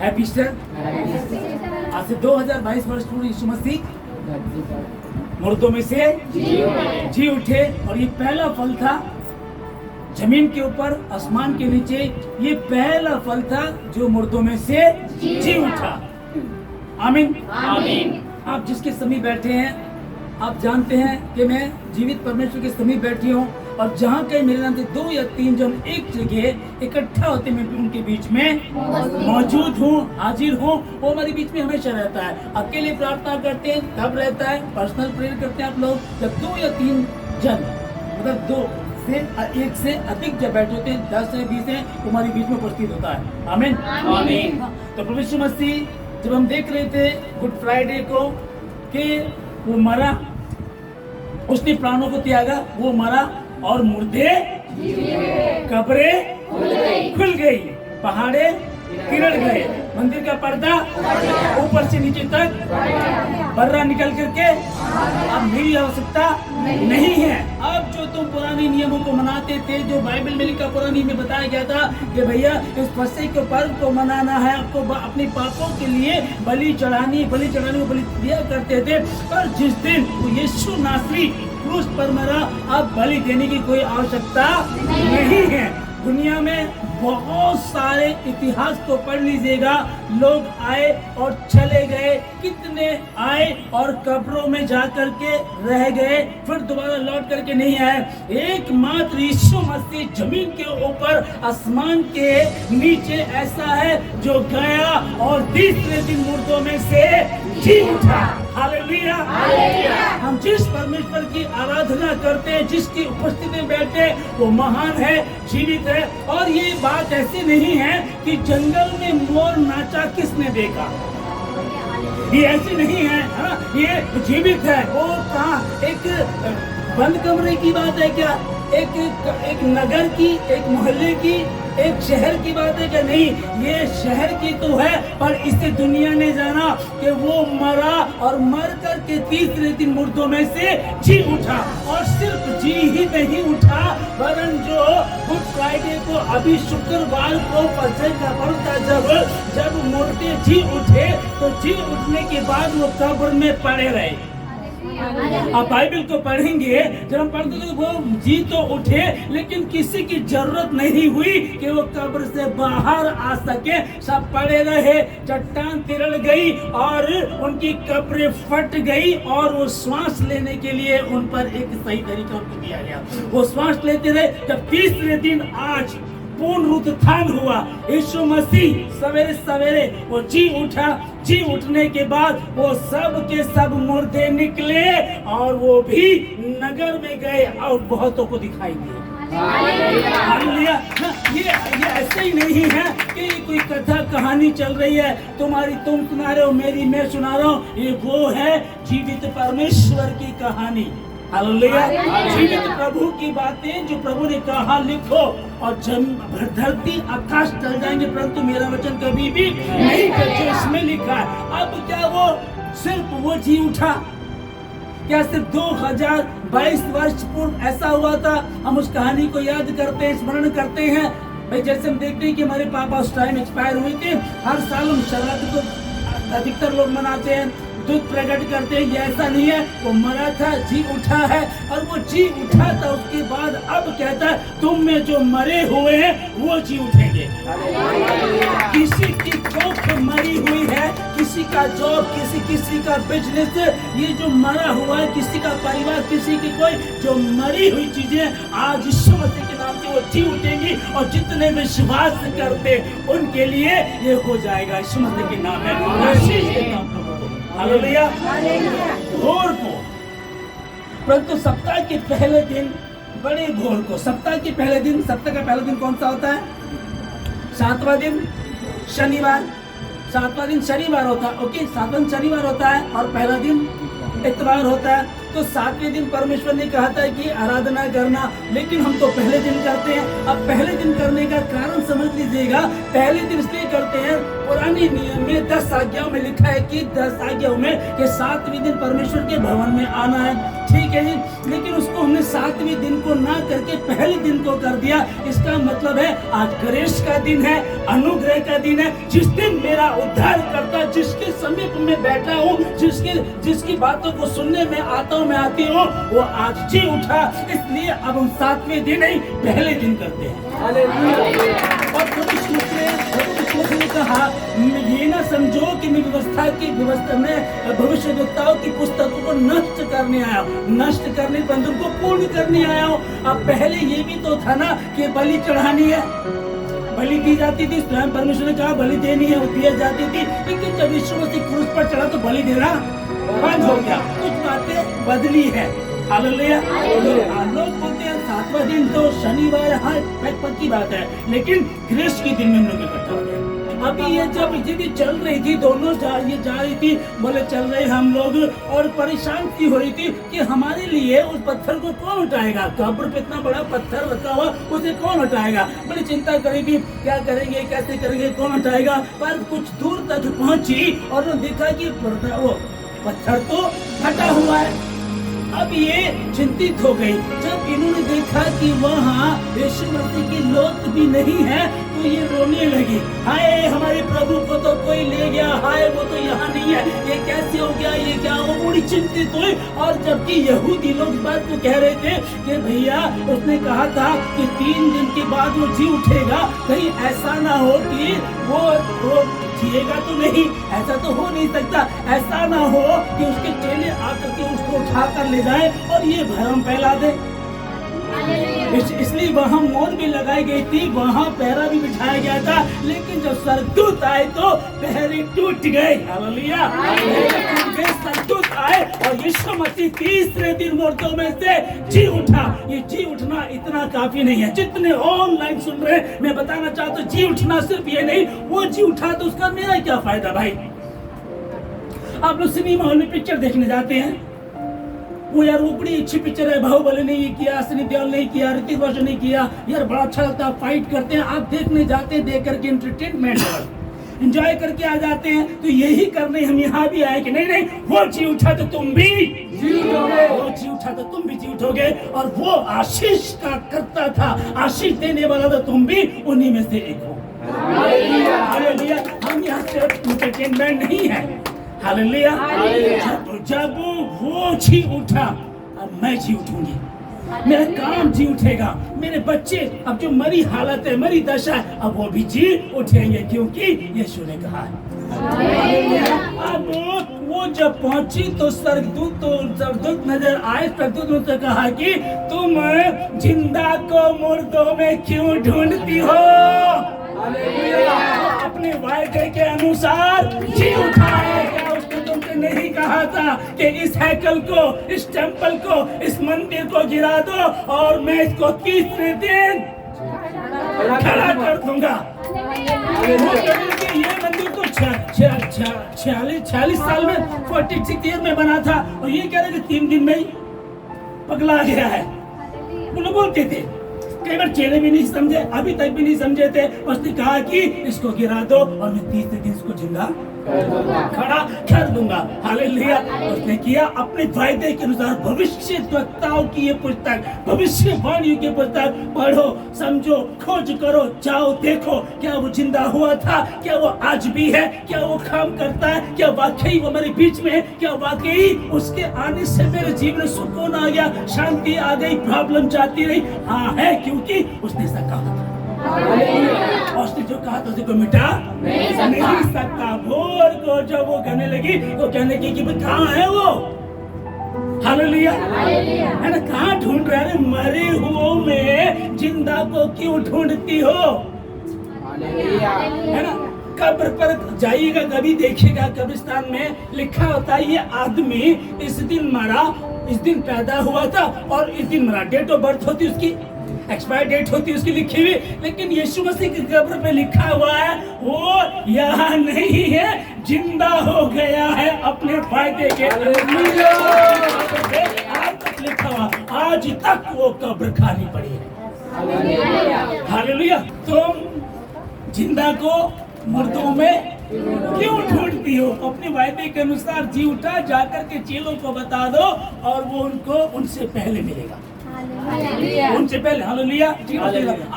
Happy Easter. आज से 2022 वर्ष पूर्व यीशु मसीह मुर्दों में से जी उठे और ये पहला फल था जमीन के ऊपर आसमान के नीचे। ये पहला फल था जो मुर्दों में से जी उठा। आमीन आमीन। आप जिसके समीप बैठे हैं आप जानते हैं कि मैं जीवित परमेश्वर के समीप बैठी हूँ और जहाँ कहीं मेरे नाम से 2 या 3 जन एक जगह इकट्ठा होते मैं उनके बीच में मौजूद हूँ, हाजिर हूँ। वो हमारे बीच में हमेशा रहता है। अकेले प्रार्थना करते हैं तब रहता है, पर्सनल प्रेयर करते हैं आप लोग जब 2 या 3 जन मतलब 2 से 1 से अधिक जब बैठे होते हैं, 10 से 20 है, हमारे बीच में उपस्थित होता है। आमीन आमीन। तो प्रभु यीशु मसीह जब हम देख रहे थे गुड फ्राइडे को कि वो मरा, उसने प्राणों को त्यागा, वो मरा और मुर्दे कब्रें खुल गई, पहाड़े गिर गए, मंदिर का पर्दा ऊपर से नीचे तक बर्रा निकल करके अब मेरी आवश्यकता नहीं है। अब जो तुम पुराने नियमों को मनाते थे, जो बाइबल में लिखा पुरानी में बताया गया था कि भैया इस फसह के पर्व को मनाना है, आपको अपने पापों के लिए बलि चढ़ानी को बलि दिया करते थे। और जिस दिन वो यीशु नासरी क्रूस पर मरा, अब बलि देने की कोई आवश्यकता नहीं है। दुनिया में बहुत सारे इतिहास को पढ़ लीजिएगा, लोग आए और चले गए, कितने आए और कब्रों में जा करके रह गए, फिर दोबारा लौट करके नहीं आए। एकमात्र यीशु मसीह जमीन के ऊपर आसमान के नीचे ऐसा है जो गया और तीसरे दिन मुर्दों में से जी उठा। हालेलुया। हम जिस परमेश्वर की आराधना करते हैं, जिसकी उपस्थिति में बैठे, वो महान है, जीवित है। और ये बात ऐसी नहीं है कि जंगल में मोर नाचा किसने देखा, ये ऐसी नहीं है, ये जीवित है। वो कहाँ एक बंद कमरे की बात है क्या, एक नगर की, एक मोहल्ले की, एक शहर की बात है क्या? नहीं, ये शहर की तो है, पर इससे दुनिया ने जाना कि वो मरा और मर कर के तीसरे दिन मुर्दों में से जी उठा। और सिर्फ जी ही नहीं उठा, वरन जो गुड फ्राइडे को अभी शुक्रवार को फसह का पर्व था, जब मुर्दे जी उठे तो जी उठने के बाद वो कब्र में पड़े रहे। आप बाइबल को पढ़ेंगे, जब हम पढ़ते तो वो जी तो उठे, लेकिन किसी की जरूरत नहीं हुई कि वो कब्र से बाहर आ सके, सब पड़े रहे। चट्टान तिरड़ गई और उनकी कब्रें फट गई और वो श्वास लेने के लिए उन पर एक सही तरीका उनको दिया गया। वो श्वास लेते रहे। जब तीसरे दिन आज पूर्ण उत्थान हुआ, यीशु मसीह सवेरे सवेरे वो जी उठा। जी उठने के बाद वो सब के सब मुर्दे निकले और वो भी नगर में गए और बहुतों को दिखाई दिए। हालेलुया। ये ऐसे ही नहीं है कि कोई कथा कहानी चल रही है, तुम्हारी तुम सुना रहे हो, मेरी मैं सुना रहा हूँ। ये वो है जीवित परमेश्वर की कहानी। हालेलुया। जीवित प्रभु की बातें जो प्रभु ने कहा, लिखो और धरती आकाश चल जाएंगे परंतु मेरा वचन कभी भी नहीं टलेगा, इसमें लिखा है। अब क्या वो सिर्फ वो जी उठा? क्या सिर्फ 2022 वर्ष पूर्व ऐसा हुआ था? हम उस कहानी को याद करते हैं, स्मरण करते हैं। भाई जैसे हम देखते हैं कि हमारे पापा उस टाइम एक्सपायर हुए थे। हर साल हम शराब को अधिकतर लोग मनाते हैं, दुख प्रकट करते हैं। ये ऐसा नहीं है, वो मरा था, जी उठा है। और वो जी उठा था, उसके बाद अब कहता है तुम में जो मरे हुए हैं वो जी उठेंगे। किसी की कोख मरी हुई है, किसी का जॉब, किसी का बिजनेस, ये जो मरा हुआ है, किसी का परिवार, किसी की कोई जो मरी हुई चीजें आज यीशु मसीह के नाम से वो जी उठेंगी। और जितने विश्वास करते उनके लिए ये हो जाएगा। यीशु मसीह के नाम है। हालेलुया। भोर को, परंतु सप्ताह के पहले दिन, बड़े भोर को, सप्ताह के पहले दिन, सप्ताह का पहला दिन कौन सा होता है? 7वां दिन शनिवार। 7वां दिन शनिवार होता है। ओके, 7वां शनिवार होता है और पहला दिन इतवार होता है। तो 7वें दिन परमेश्वर ने कहा था कि आराधना करना, लेकिन हम तो पहले दिन करते हैं। अब पहले दिन करने का कारण समझ लीजिएगा, पहले दिन इसलिए करते हैं, पुराने नियम में 10 आज्ञाओं में लिखा है कि 10 आज्ञाओं में कि 7वें दिन परमेश्वर के भवन में आना है, ठीक है जी। लेकिन उसको हमने 7वें दिन को ना करके पहले दिन को कर दिया। इसका मतलब है आज ग्रेस का दिन है, अनुग्रह का दिन है, जिस दिन मेरा उद्धार करता, जिसके समीप में बैठा हूँ, जिसकी बातों को सुनने में आता हूँ, मैं आती हूँ, वो आज जी उठा। इसलिए अब हम 7वें दिन नहीं पहले दिन करते हैं। और ने कहा, ये ना समझो कि मैं व्यवस्था में भविष्यवक्ताओं की पुस्तकों को नष्ट करने आया हूँ, नष्ट करने बंधन को पूर्ण करने आया हूँ। अब पहले ये भी तो था ना कि बलि चढ़ानी है, बलि दी जाती थी, स्वयं परमेश्वर ने कहा बलि देनी है, वो दी जाती थी। लेकिन जब यीशु मसीह क्रूस पर चढ़ा तो बलि देना बंद हो गया, कुछ बातें बदली है। हालेलुया। लोग बोलते हैं 7वां दिन तो शनिवार, हाँ पक्की बात है, लेकिन ग्रेस के दिन में हम लोग इकट्ठा हो गए। अभी ये जब भी चल रही थी, दोनों जा रही थी, बोले चल रहे हम लोग, और परेशान की हो रही थी कि हमारे लिए उस पत्थर को कौन उठाएगा, कब्र पे इतना बड़ा पत्थर रखा हुआ, उसे कौन उठाएगा। बड़ी चिंता करेगी, क्या करेंगे, कैसे करेंगे, कौन उठाएगा। पर कुछ दूर तक पहुंची और देखा कि वो पत्थर तो हटा हुआ है। अब ये चिंतित हो गई। जब इन्होंने देखा कि वहाँ यीशु मसीह की लौट भी नहीं है, तो ये रोने लगी, हाय हमारे प्रभु को तो कोई ले गया, हाय वो तो यहाँ नहीं है, ये कैसे हो गया, ये क्या हो। बड़ी चिंतित हुई। और जबकि यहूदी लोग इस बात को कह रहे थे कि भैया उसने कहा था कि 3 दिन के बाद वो जी उठेगा, कहीं ऐसा ना हो कि वो जिएगा तो नहीं, ऐसा तो हो नहीं सकता। ऐसा ना हो कि उसके चेले आकर के उसको उठा कर ले जाए और ये भ्रम फैला दे। इसलिए वहाँ मोर भी लगाई गई थी, वहाँ पहरा भी बिठाया गया था। लेकिन जब स्वर्गदूत आए तो पहरे टूट गए। हालेलुया। स्वर्गदूत आए और यीशु मसीह तीसरे दिन मुर्दों में से जी उठा। ये जी उठना इतना काफी नहीं है। जितने ऑनलाइन सुन रहे हैं, मैं बताना चाहता हूँ, जी उठना सिर्फ ये नहीं, वो जी उठा तो उसका मेरा क्या फायदा भाई। आप लोग सिनेमा हॉल में पिक्चर देखने जाते हैं, वो यार वो बड़ी अच्छी पिक्चर है, बाहुबली ने ये किया, सनी देओल ने किया, ऋतिक रोशन ने किया, यार बड़ा अच्छा लगता है, फाइट करते हैं, आप देखने जाते हैं, देख करके एंटरटेनमेंट एंजॉय करके आ जाते हैं। तो यही करने हम यहाँ भी आए कि नहीं नहीं, वो जी उठा तो तुम भी जी उठोगे, वो जी उठा तो तुम भी जी उठोगे। और वो आशीष का करता था, आशीष देने वाला था, तुम भी उन्हीं में से एक हो। हालेलुया। हम यहाँ सिर्फ एंटरटेनमेंट नहीं है। हालेलुया। जब वो जी उठा, अब मैं जी उठूंगी, मेरा काम जी उठेगा, मेरे बच्चे अब जो मरी हालत है, मरी दशा है, अब वो भी जी उठेंगे, क्योंकि यीशु ने कहा है। अब वो जब पहुंची तो स्वर्गदूत नजर आए। स्वर्गदूत ने उससे कहा कि तुम जिंदा को मुर्दों में क्यों ढूंढती हो। अपने वायदे के अनुसार जी उठा है। क्या उसने तुमसे नहीं कहा था कि इस हैकल को, इस टेंपल को, इस मंदिर को गिरा दो और मैं इसको तीसरे दिन खड़ा कर दूंगा। ये मंदिर तो 46 साल में, 46 ईयर में बना था, और ये कह रहे थे 3 दिन में ही पगला गया है। वो लोग बोलते थे, कई बार चेले भी नहीं समझे, अभी तक भी नहीं समझे थे। उसने कहा कि इसको गिरा दो और मैं तीसरे दिन इसको जिंदा खड़ा कर दूंगा। हालेलुया। उसने किया अपने वायदे के अनुसार। भविष्यद्वक्ताओं की ये पुस्तक, भविष्यवाणियों की पुस्तक पढ़ो, समझो, खोज करो, जाओ देखो, क्या वो जिंदा हुआ था, क्या वो आज भी है, क्या वो काम करता है, क्या वाकई वो मेरे बीच में है, क्या वाकई उसके आने से मेरे जीवन में सुकून आ गया, शांति आ गई, प्रॉब्लम जाती रही। हाँ है, क्योंकि उसने ऐसा कहा था। और उसने जो कहा था उसे कोई मिटा नहीं सकता। भोर को जब वो कहने लगी तो कहने लगी कि कहाँ है वो। हालेलुया। है ना, कहाँ ढूंढ रहे हैं, मरे हुओं में जिंदा को क्यों ढूंढती हो। है ना, कब्र पर जाइएगा, कभी देखिएगा, कब्रिस्तान में लिखा होता है ये आदमी इस दिन मरा, इस दिन पैदा हुआ था और इस दिन मरा। डेट ऑफ बर्थ होती उसकी, एक्सपायर डेट होती है उसकी लिखी हुई। लेकिन यीशु मसीह की कब्र पे लिखा हुआ है वो यहाँ नहीं है, जिंदा हो गया है अपने वायदे के। आज तक लिखा हुआ, आज तक वो कब्र खाली पड़ी है। हालेलुया। तुम जिंदा को मुर्दों में क्यों ढूंढती हो? अपने वायदे के अनुसार जी उठा, जाकर के चेलों को बता दो और वो उनको उनसे पहले मिलेगा। उनसे पहले। हालेलुया।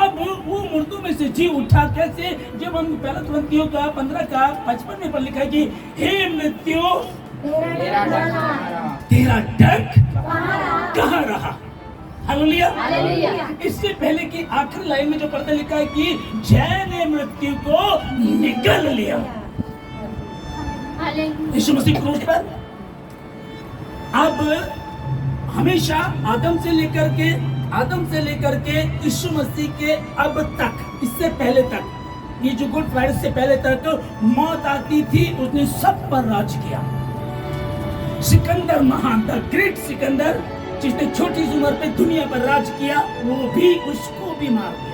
अब वो मुर्दों में से जी उठा कैसे? जब हम पहला तुरंतियों का 15 का 55 में पर लिखा है कि हे मृत्यु तेरा डंक कहाँ रहा? हालेलुया। इससे पहले की आखिरी लाइन में जो पढ़ते लिखा है कि जय ने मृत्यु को निगल लिया। यीशु मसीह क्रूस पर अब हमेशा आदम से लेकर के यीशु मसीह के अब तक, इससे पहले तक, ये जो गुड फ्राइडे से पहले तक मौत आती थी, उसने सब पर राज किया। सिकंदर महान था, ग्रेट सिकंदर, जिसने छोटी उम्र पे दुनिया पर राज किया, वो भी उसको भी मार दिया।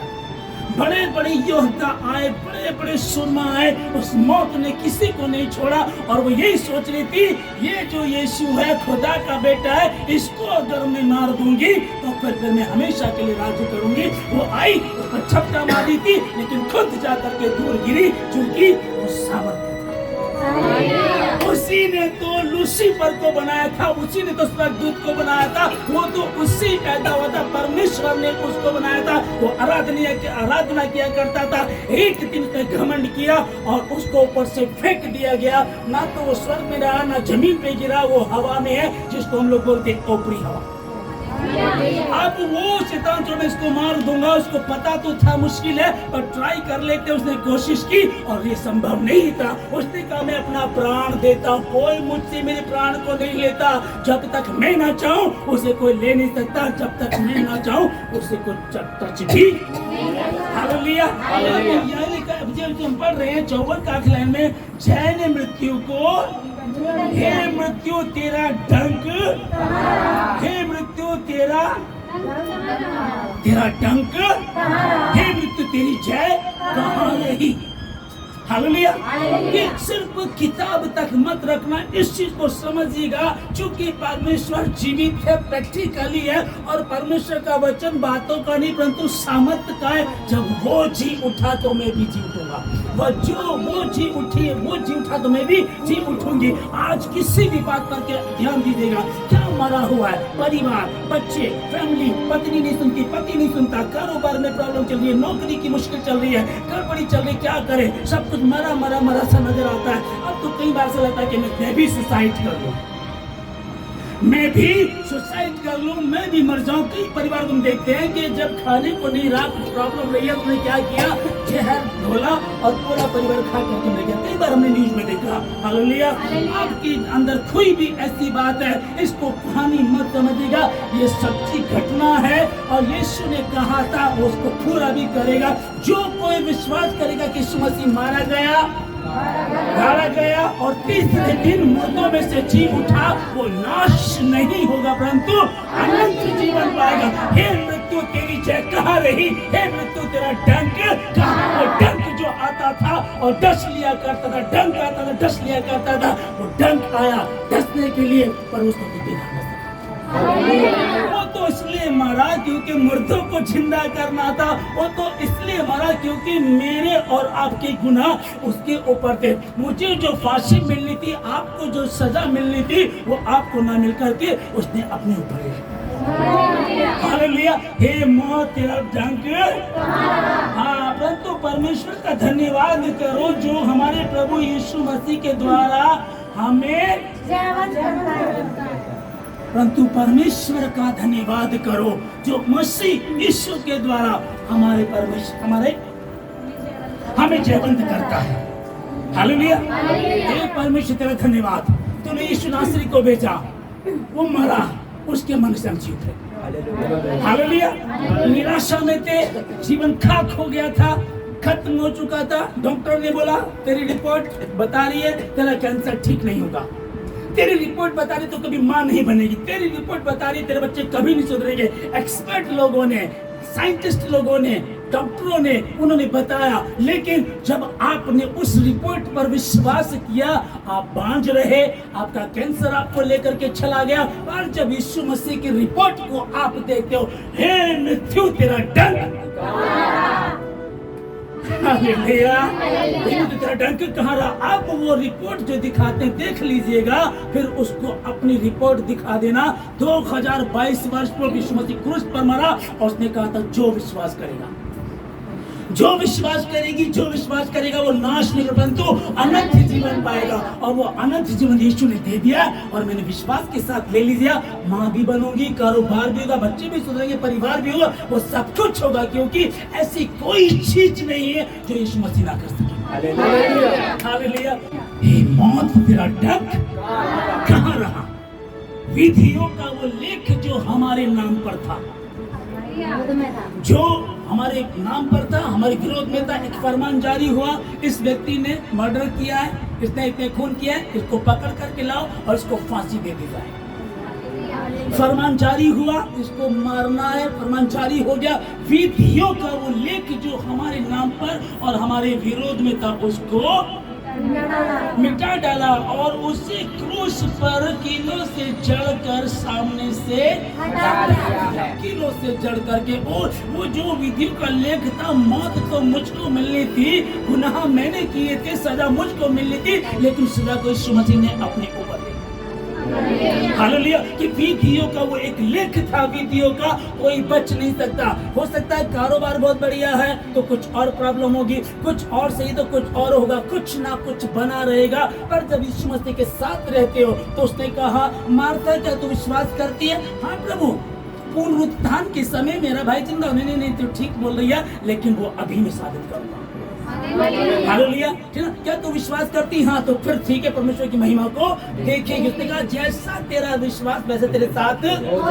बड़े बड़े योद्धा आए, बड़े बड़े सुरमा आए, उस मौत ने किसी को नहीं छोड़ा। और वो यही सोच रही थी, ये जो यीशु है खुदा का बेटा है, इसको अगर मैं मार दूंगी तो फिर मैं हमेशा के लिए राज्य करूंगी। वो आई, उस पर छपटा मारी थी, लेकिन खुद जाकर के दूर गिरी, क्योंकि वो सामर्थ्य था। उसी ने तो लूसीफर को बनाया था, उसी ने तो स्वर्गदूत को बनाया था, वो तो उससे पैदा हुआ था, परमेश्वर ने उसको बनाया था। वो आराधना किया करता था। एक दिन उसने घमंड किया और उसको ऊपर से फेंक दिया गया। ना तो वो स्वर्ग में रहा, ना जमीन पे गिरा, वो हवा में है, जिसको हम लोग बोलते हैं ऊपरी हवा। अब वो शैतान जो मैं इसको मार दूंगा, उसको पता तो था मुश्किल है, पर ट्राई कर लेते, उसने कोशिश की और ये संभव नहीं था। उसने कहा मैं अपना प्राण देता हूँ, कोई मुझसे मेरे प्राण को नहीं लेता। जब तक मैं ना चाहूं उसे कोई ले नहीं सकता, जब तक मैं ना चाहूं उसे कोई टच भी। हालेलुया। हम पढ़ रहे हैं 54 का आखिरी लाइन में, जय ने मृत्यु को, हे मृत्यु तेरा डंक, हे मृत्यु तेरा डंक, हे मृत्यु तेरी जय कहाँ रही? हालेलुया। ये सिर्फ किताब तक मत रखना, इस चीज को समझिएगा, क्योंकि परमेश्वर जीवित है, प्रैक्टिकली है, और परमेश्वर का वचन बातों का नहीं परंतु सामर्थ्य का है। जब वो जी उठा तो मैं भी जी उठूंगा, वो जी उठा तो मैं भी जी उठूंगी। आज किसी भी बात पर ध्यान दीजिएगा, क्या मरा हुआ है? परिवार, बच्चे, फैमिली, पत्नी नहीं सुनती, पति नहीं सुनता, कारोबार में प्रॉब्लम चल रही है, नौकरी की मुश्किल चल रही है, गड़बड़ी चल रही, क्या करे? सब कुछ मरा सा नजर आता है। अब तो कई बार से लगता है कि मैं भी सुसाइड कर लूं, मैं भी मर जाऊं। कई परिवार तुम देखते हैं कि जब खाने को नहीं रहा, कुछ प्रॉब्लम रही है, तुमने क्या किया? जहर घोला और पूरा परिवार खा करके मर गया। कई बार हमने न्यूज में देखा। हालेलुया। आपके अंदर कोई भी ऐसी बात है, इसको कहानी मत समझिएगा, ये सच्ची घटना है और यीशु ने कहा था वो उसको पूरा भी करेगा। जो कोई विश्वास करेगा कि यीशु मसीह मारा गया और तीसरे दिन मुर्दों में से जी उठा, वो नाश नहीं होगा परंतु अनंत जीवन पाएगा। हे मृत्यु तेरी जय कहाँ रही? हे मृत्यु तेरा डंक कहाँ? वो डंक जो आता था और डस लिया करता था, डंक आता था, डस लिया करता था, वो डंक आया डसने के लिए, पर उसको कितनी वो तो इसलिए मरा क्योंकि मुर्दों को जिंदा करना था। वो तो इसलिए मरा क्योंकि मेरे और आपके गुनाह उसके ऊपर थे। मुझे जो फांसी मिलनी थी, आपको जो सजा मिलनी थी, वो आपको ना मिल करके उसने अपने ऊपर लिया। हालेलुया। हे मौत तेरा डंक। हाँ, परंतु परमेश्वर का धन्यवाद करो जो हमारे प्रभु यीशु मसीह के द्वारा हमें, परंतु परमेश्वर का धन्यवाद करो जो मसीह यीशु के द्वारा हमें जयवंत करता है। हालेलुया। हे परमेश्वर तेरा धन्यवाद, तूने यीशु नासरी को भेजा, वो मरा, उसके मन से हम जीते। हालेलुया। निराशा में थे, जीवन खाक हो गया था, खत्म हो चुका था। डॉक्टर ने बोला तेरी रिपोर्ट बता रही है तेरा कैंसर ठीक नहीं होगा, तेरी रिपोर्ट बता रही तो कभी मां नहीं बनेगी, तेरी रिपोर्ट बता रही तेरे बच्चे कभी नहीं सुधरेंगे। एक्सपर्ट लोगों ने, साइंटिस्ट लोगों ने, डॉक्टरों ने उन्होंने बताया, लेकिन जब आपने उस रिपोर्ट पर विश्वास किया, आप बांझ रहे, आपका कैंसर आपको लेकर के चला गया। और जब यीशु मसीह की रिपोर्ट को आप देखते हो, हे मृत्यु तेरा डंक, हालेलुया, तेरा डंक कहाँ रहा? अब वो रिपोर्ट जो दिखाते हैं देख लीजिएगा, फिर उसको अपनी रिपोर्ट दिखा देना। 2022 वर्ष पर यीशु मसीह क्रूस पर मरा और उसने कहा था जो विश्वास करेगा, जो विश्वास करेगी, जो विश्वास करेगा वो नाश नहीं परंतु अनंत जीवन पाएगा। और वो अनंत जीवन यीशु ने दे दिया और मैंने विश्वास के साथ ले लीजिए। माँ भी बनूंगी, कारोबार भी होगा, बच्चे भी सुधरेंगे, परिवार भी होगा, वो सब कुछ होगा, क्योंकि ऐसी कोई चीज नहीं है जो यीशु मसीह ना कर सके। Hallelujah, hallelujah. हे मौत तेरा डंक कहाँ रहा? विधियों का वो लेख जो हमारे नाम पर था, जो हमारे नाम पर था, हमारे विरोध में था, एक फरमान जारी हुआ, इस व्यक्ति ने मर्डर किया है, इसने इतने खून किया है, इसको पकड़ करके लाओ और इसको फांसी दे दी जाए। फरमान जारी हुआ, इसको मारना है, फरमान जारी हो गया। विधियों का वो लेख जो हमारे नाम पर और हमारे विरोध में था, उसको मिटा डाला और उसे क्रूस पर किलो से जड़कर सामने से किलो से जड़ करके, और वो जो विधियों का लेख था, मौत तो मुझको मिलनी थी, गुनाह मैंने किए थे, सजा मुझको मिलनी थी, लेकिन सजा को यीशु मसीह ने अपने ऊपर ले लिया। हालेलुया। कि विधियों का वो एक लेख था, विधियों का कोई बच नहीं सकता। हो सकता है कारोबार बहुत बढ़िया है तो कुछ और प्रॉब्लम होगी, कुछ और सही तो कुछ और होगा, कुछ ना कुछ बना रहेगा। पर जब यीशु मसीह के साथ रहते हो तो उसने कहा, मार्था क्या तू विश्वास करती है? हाँ प्रभु, पुनरुत्थान के समय मेरा भाई जिंदा, नहीं तो ठीक बोल रही है, लेकिन वो अभी मैं साबित करूंगा। हालेलुया, ठीक है? क्या तू विश्वास करती? हाँ, तो फिर ठीक है, परमेश्वर की महिमा को देखेंगे। उसने कहा जैसा तेरा विश्वास वैसे तेरे साथ हो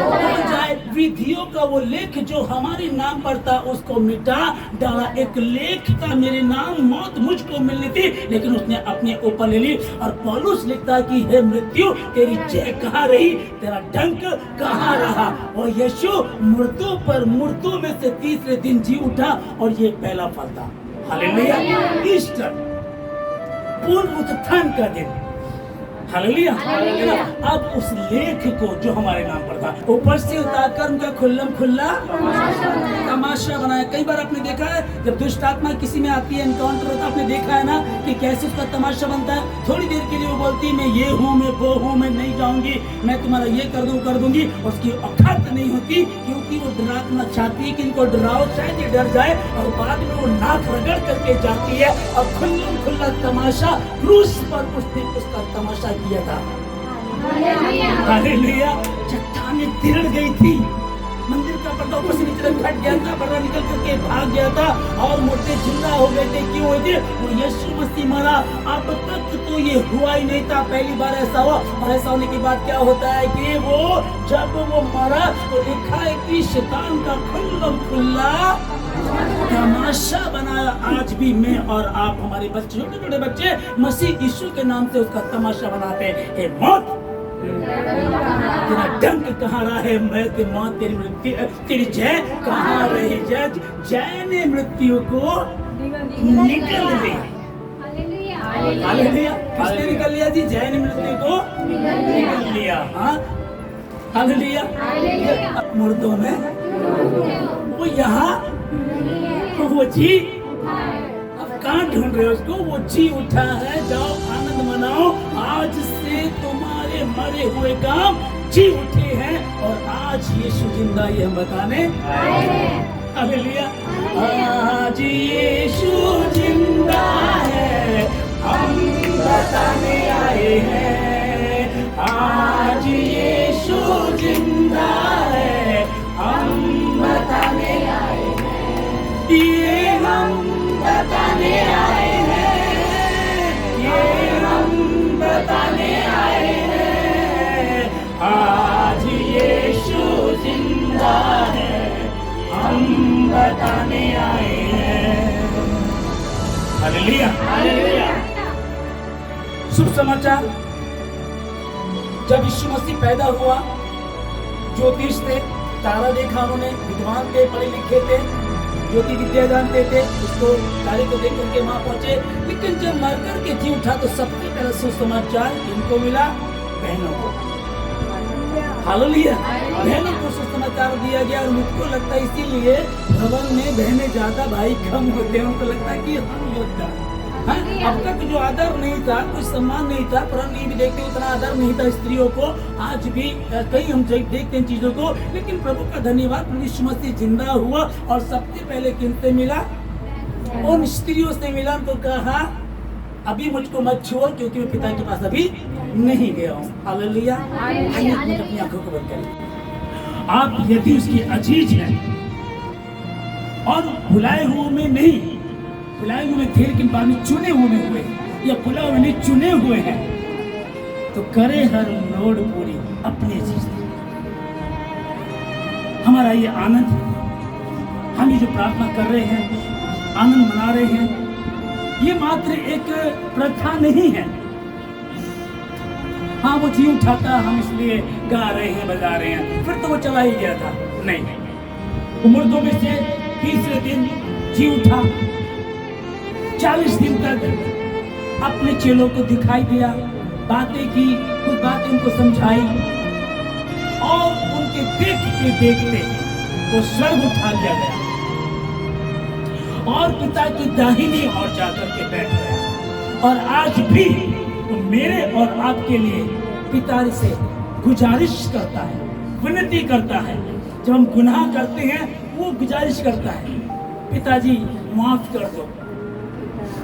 जाए। विधियों का वो लेख जो हमारे नाम पर था उसको मिटा डाला। एक लेख था मेरे नाम, मौत मुझको मिलनी थी, लेकिन उसने अपने ऊपर ले ली। और पौलुस लिखता है कि हे मृत्यु तेरी जय कहाँ रही, तेरा डंक कहाँ रहा? और यीशु मृत्यु में से तीसरे दिन जी उठा और ये पहला फल था। हालेलुया, ईस्टर, पुनरुत्थान का दिन। हालेलुया। अब उस लेख को जो हमारे नाम पर था ऊपर से उतारकर उनका खुल्लम खुल्ला तमाशा बनाया। कई बार आपने देखा है जब दुष्ट आत्मा किसी में आती है, एनकाउंटर होता है, आपने देखा है ना कि कैसे उसका तमाशा बनता है। थोड़ी देर के लिए वो बोलती है मैं ये हूँ, मैं वो हूँ, मैं नहीं जाऊंगी, मैं तुम्हारा ये कर दूंगी। उसकी औकात नहीं होती, क्योंकि वो डराना चाहती है कि इनको डराओ, शायद ये डर जाए, और बाद में वो नाक रगड़ करके जाती है। और खुल्लम खुल्ला तमाशा क्रूस पर उसने उसका तमाशा किया था। हालेलुया। चट्टानें तिरड़ गई थी, मंदिर का पर्दा ऊपर से नीचे फट गया था, पर्दा निकल करके भाग गया था, और मोटे जिंदा हो गए थे। क्यों हुए थे? वो यीशु मसीह मरा। अब तक तो ये हुआ ही नहीं था, पहली बार ऐसा हुआ। और ऐसा होने के बाद क्या होता है कि वो जब वो मरा तो लिखा है कि शैतान का खुल्लम खुल्ला तमाशा बनाया। आज भी मैं और आप, हमारे बच्चे, छोटे छोटे बच्चे मसीह यीशु के नाम से उसका तमाशा बनाते हैं। हे मौत तेरा डंक कहाँ रहा है? मैं ते मौत तेरी मृत्यु, तेरी जय कहाँ रही? जय ने मृत्यु को निकल लिया। हालेलुया। किसने निकल लिया जी? जय ने मृत्यु को निकल लिया। हाँ, हालेलुया। मुर्दों में वो यहाँ, वो जी, अब कहाँ ढूंढ रहे हो उसको? वो जी उठा है। जाओ आनंद मनाओ, आज से तुम्हारे मरे हुए काम जी उठे हैं, और आज यीशु जिंदा, ये हम बताने आए हैं। हालेलुया। आज यीशु जिंदा है, हम बताने आए हैं। आज यीशु जिंदा है, हम बताने आए हैं। ये हम बताने आए हैं, ये हम बताने आए हैं। आज यीशु जिंदा है, हम बताने आए हैं। Hallelujah, hallelujah. शुभ समाचार, जब यीशु मसीह पैदा हुआ, ज्योतिष थे, तारा देखा उन्होंने, विद्वान थे, पढ़े लिखे थे, ज्योति विद्या जानते थे, उसको कार्य को देख करके वहां पहुंचे, लेकिन जब मर करके जी उठा तो सबसे पहला सुसमाचार किनको मिला? बहनों को। हालेलुया। बहनों को सुसमाचार दिया गया। और मुझको लगता है इसीलिए भवन में बहनें ज्यादा, भाई कम होते हैं। उनको लगता है कि हम योद्धा। अब तक जो आदर नहीं था, कुछ सम्मान नहीं था, परम नहीं भी देखते उतना आदर नहीं था स्त्रियों को। आज भी कई हम देखते हैं चीजों को, लेकिन प्रभु का धन्यवाद, प्रभु यीशु मसीह जिंदा हुआ और सबसे पहले किनसे मिला? उन स्त्रियों से मिला। तो कहा अभी मुझको मत छोड़, क्योंकि मैं पिता के पास अभी नहीं गया हूँ। हालेलुया। आइए अपनी आंखों को बंद करें। आप यदि उसकी अजीज हैं और बुलाए हुए में नहीं, बुलाए हुए थे लेकिन बाद में चुने हुए हुए, या बुलाए हुए नहीं चुने हुए हैं, तो करे हर लोड़ पूरी अपनी चीज। हमारा ये आनंद, हम ये जो प्रार्थना कर रहे हैं, आनंद मना रहे हैं, ये मात्र एक प्रथा नहीं है। हाँ, वो जी उठाता, हम इसलिए गा रहे हैं, बजा रहे हैं, फिर तो वो चला ही गया था। नहीं, वो मुर्दों में से तीसरे दिन जी उठा, 40 दिन तक अपने चेलों को दिखाई दिया, बातें की, कुछ बातें उनको समझाई, और उनके देखते देखते वो स्वर्ग उठा लिया गया और पिता की दाहिनी ओर जाकर के बैठ गया। और आज भी वो मेरे और आपके लिए पिता से गुजारिश करता है, विनती करता है। जब हम गुनाह करते हैं, वो गुजारिश करता है, पिताजी माफ कर दो।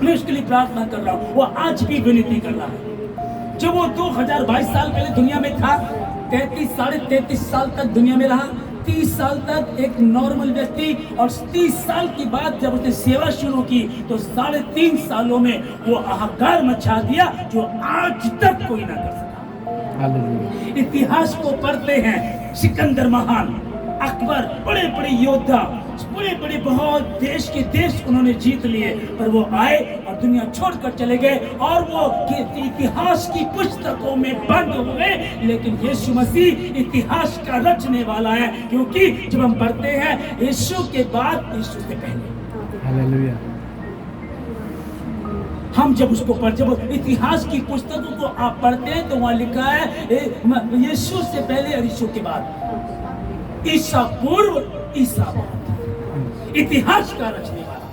मैं उसके लिए प्रार्थना कर रहा हूँ, वो आज भी विनती कर रहा है। जब वो 2022 साल पहले दुनिया में था, 33 साल तक दुनिया में रहा, 30 साल तक एक नॉर्मल व्यक्ति, और 30 साल के बाद जब उसने सेवा शुरू की तो 3.5 सालों में वो हाहाकार मचा दिया जो आज तक कोई ना कर सका। इतिहास को पढ़ते हैं, सिकंदर महान, अकबर, बड़े बड़े योद्धा, बड़े बड़े बहुत देश उन्होंने जीत लिए, पर वो आए और दुनिया छोड़कर चले गए और वो इतिहास की पुस्तकों में बंद हुए। लेकिन यीशु मसीह इतिहास का रचने वाला है, क्योंकि जब हम पढ़ते हैं यीशु के बाद यीशु से पहले। हालेलुया। हम जब इतिहास की पुस्तकों को आप पढ़ते हैं तो वहां लिखा है यीशु से पहले और यीशु के बाद, ईसा पूर्व ईसा बाद। इतिहास का रचने वाला,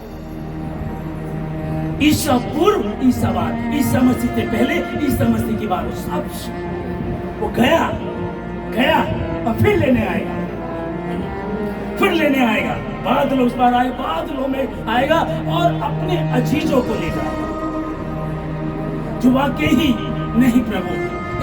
ईसा पूर्व ईसा बाद, ईसा मसीह से पहले ईसा मसीह के बाद। वो गया और फिर लेने आएगा, बादलों उस बार आए, बादलों में आएगा और अपने अजीजों को ले जाएगा जो वाकई ही नहीं प्रभु,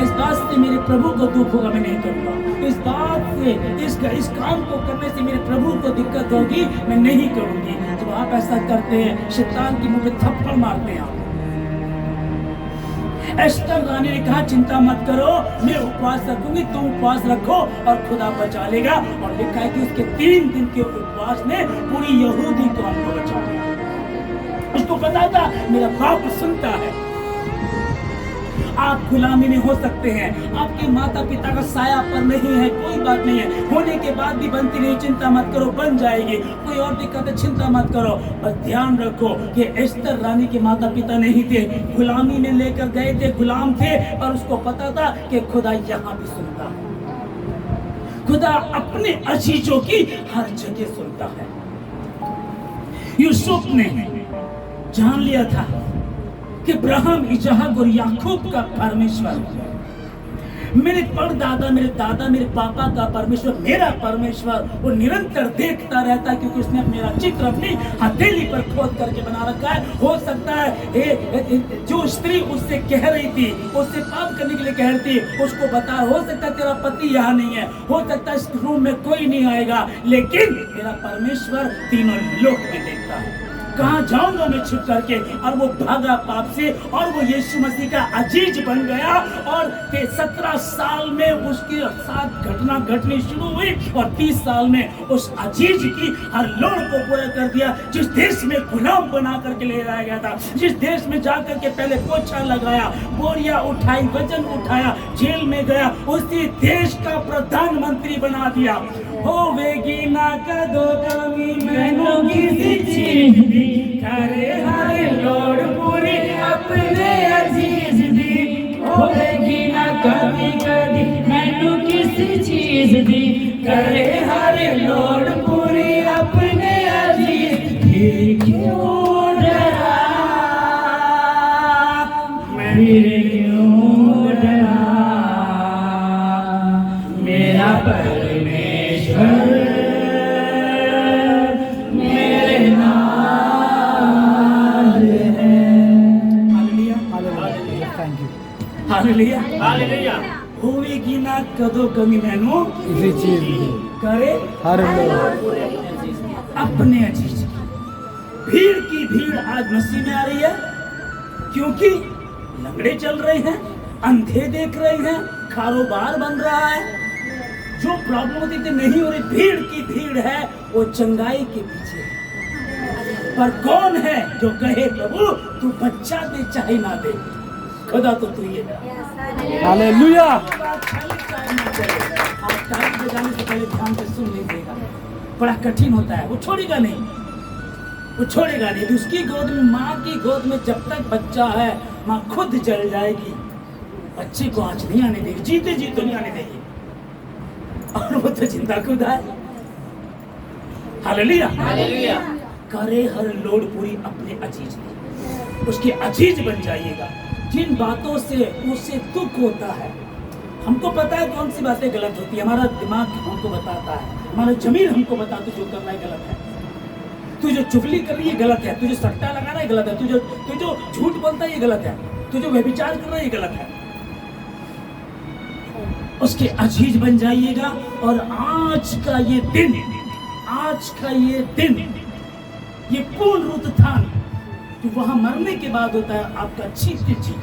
इस बात से मेरे प्रभु को दुख होगा, मैं नहीं करूंगा। इस बात से, इस काम को करने से मेरे प्रभु को दिक्कत होगी, मैं नहीं करूंगी। जब आप ऐसा करते हैं, शैतान की मुंह पे थप्पड़ मारते हैं आप। एस्तर रानी ने कहा चिंता मत करो, मैं उपवास रखूंगी, तुम उपवास रखो और खुदा बचा लेगा। और लिखा है कि उसके 3 दिन के उपवास ने पूरी यहूदी कौम को बचा लिया। उसको पता था मेरा बाप सुनता है। आप गुलामी में हो सकते हैं, आपके माता पिता का साया पर नहीं है, कोई बात नहीं है, होने के बाद भी बनती नहीं, चिंता मत करो, बन जाएगी। कोई और दिक्कत है, चिंता मत करो, बस ध्यान रखो कि एस्तर रानी के माता पिता नहीं थे, गुलामी में लेकर गए थे, गुलाम थे, और उसको पता था कि खुदा यहाँ भी सुनता है, खुदा अपने अजीजों की हर जगह सुनता है। यूसुफ ने जान लिया था कि अब्राहम, इसहाक और याकूब का परमेश्वर, मेरे परदादा, मेरे दादा, मेरे पापा का परमेश्वर, मेरा परमेश्वर, वो निरंतर देखता रहता है, क्योंकि उसने मेरा चित्र अपनी हथेली पर खोद करके बना रखा है। हो सकता है जो स्त्री उससे कह रही थी, उससे पाप करने के लिए कह रही थी, उसको बता, हो सकता है तेरा पति यहाँ नहीं है, हो सकता है इस रूम में कोई नहीं आएगा, लेकिन मेरा परमेश्वर तीनों लोक में देखता है। कहाँ जाऊंगा मैं छिप करके? और वो भागा पाप से, और वो यीशु मसीह का अजीज बन गया। और 17 साल में उसके साथ घटना घटनी शुरू हुई, और 30 साल में उस अजीज की हर लोड़ को पूरा कर दिया। जिस देश में गुलाम बना करके ले जाया गया था, जिस देश में जाकर के पहले पोछा लगाया, बोरिया उठाई, वजन उठाया, जेल में गया, उसी देश का प्रधानमंत्री बना दिया। होवेगी ना कदो कमी मैनू किसी चीज दी करे हर लोड़ पूरी अपने अजीज दी होवेगी ना कमी कदी मैनू किसी चीज दी करे हर लोड़ पूरी अपने अजीज फिर क्यों डरा मेरे क्यों डरा मेरा परमेश्वर मेरे नाल है। Hallelujah hallelujah thank you hallelujah hallelujah. होवेगी ना कदों कमी मैनू किसी चीज की करे हर लोग अपने अजीज। भीड़ की भीड़ आज मसीह में आ रही है क्योंकि लंगड़े चल रहे हैं, अंधे देख रहे हैं, कारोबार बन रहा है। जो प्रॉब्लम होती थी नहीं हो रही, भीड़ की भीड़ है वो चंगाई के पीछे है। पर कौन है जो कहे प्रभु तू बच्चा दे चाहे ना दे, खुदा तो तू ही है। हालेलुया। आप ताली बजाने से पहले ध्यान से सुन लीजिएगा, बड़ा कठिन होता है। वो छोड़ेगा नहीं, वो छोड़ेगा नहीं। उसकी गोद में, माँ की गोद में जब तक बच्चा है माँ खुद जल जाएगी, बच्चे को आँच नहीं आने देगी, जीते जी तो नहीं आने देगी। और वो तो जिंदा खुदा है। Hallelujah hallelujah. करे हर लोड़ पूरी अपने अजीज की, उसके अजीज बन जाइएगा। जिन बातों से उसे दुख होता है, हमको पता है कौन सी बातें गलत होती है, हमारा दिमाग हमको बताता है, हमारा जमीन हमको बताता है जो कर रहा है गलत है। तू जो चुगली कर रही है गलत है, तू जो सट्टा लगा रहा है गलत है, तू जो झूठ बोलता है ये गलत है, तू जो व्यभिचार कर रहा है ये गलत है। उसके अजीज बन जाइएगा। और आज का ये दिन, ये पूर्ण उत्थान जो वहां मरने के बाद होता है आपका जीते जी।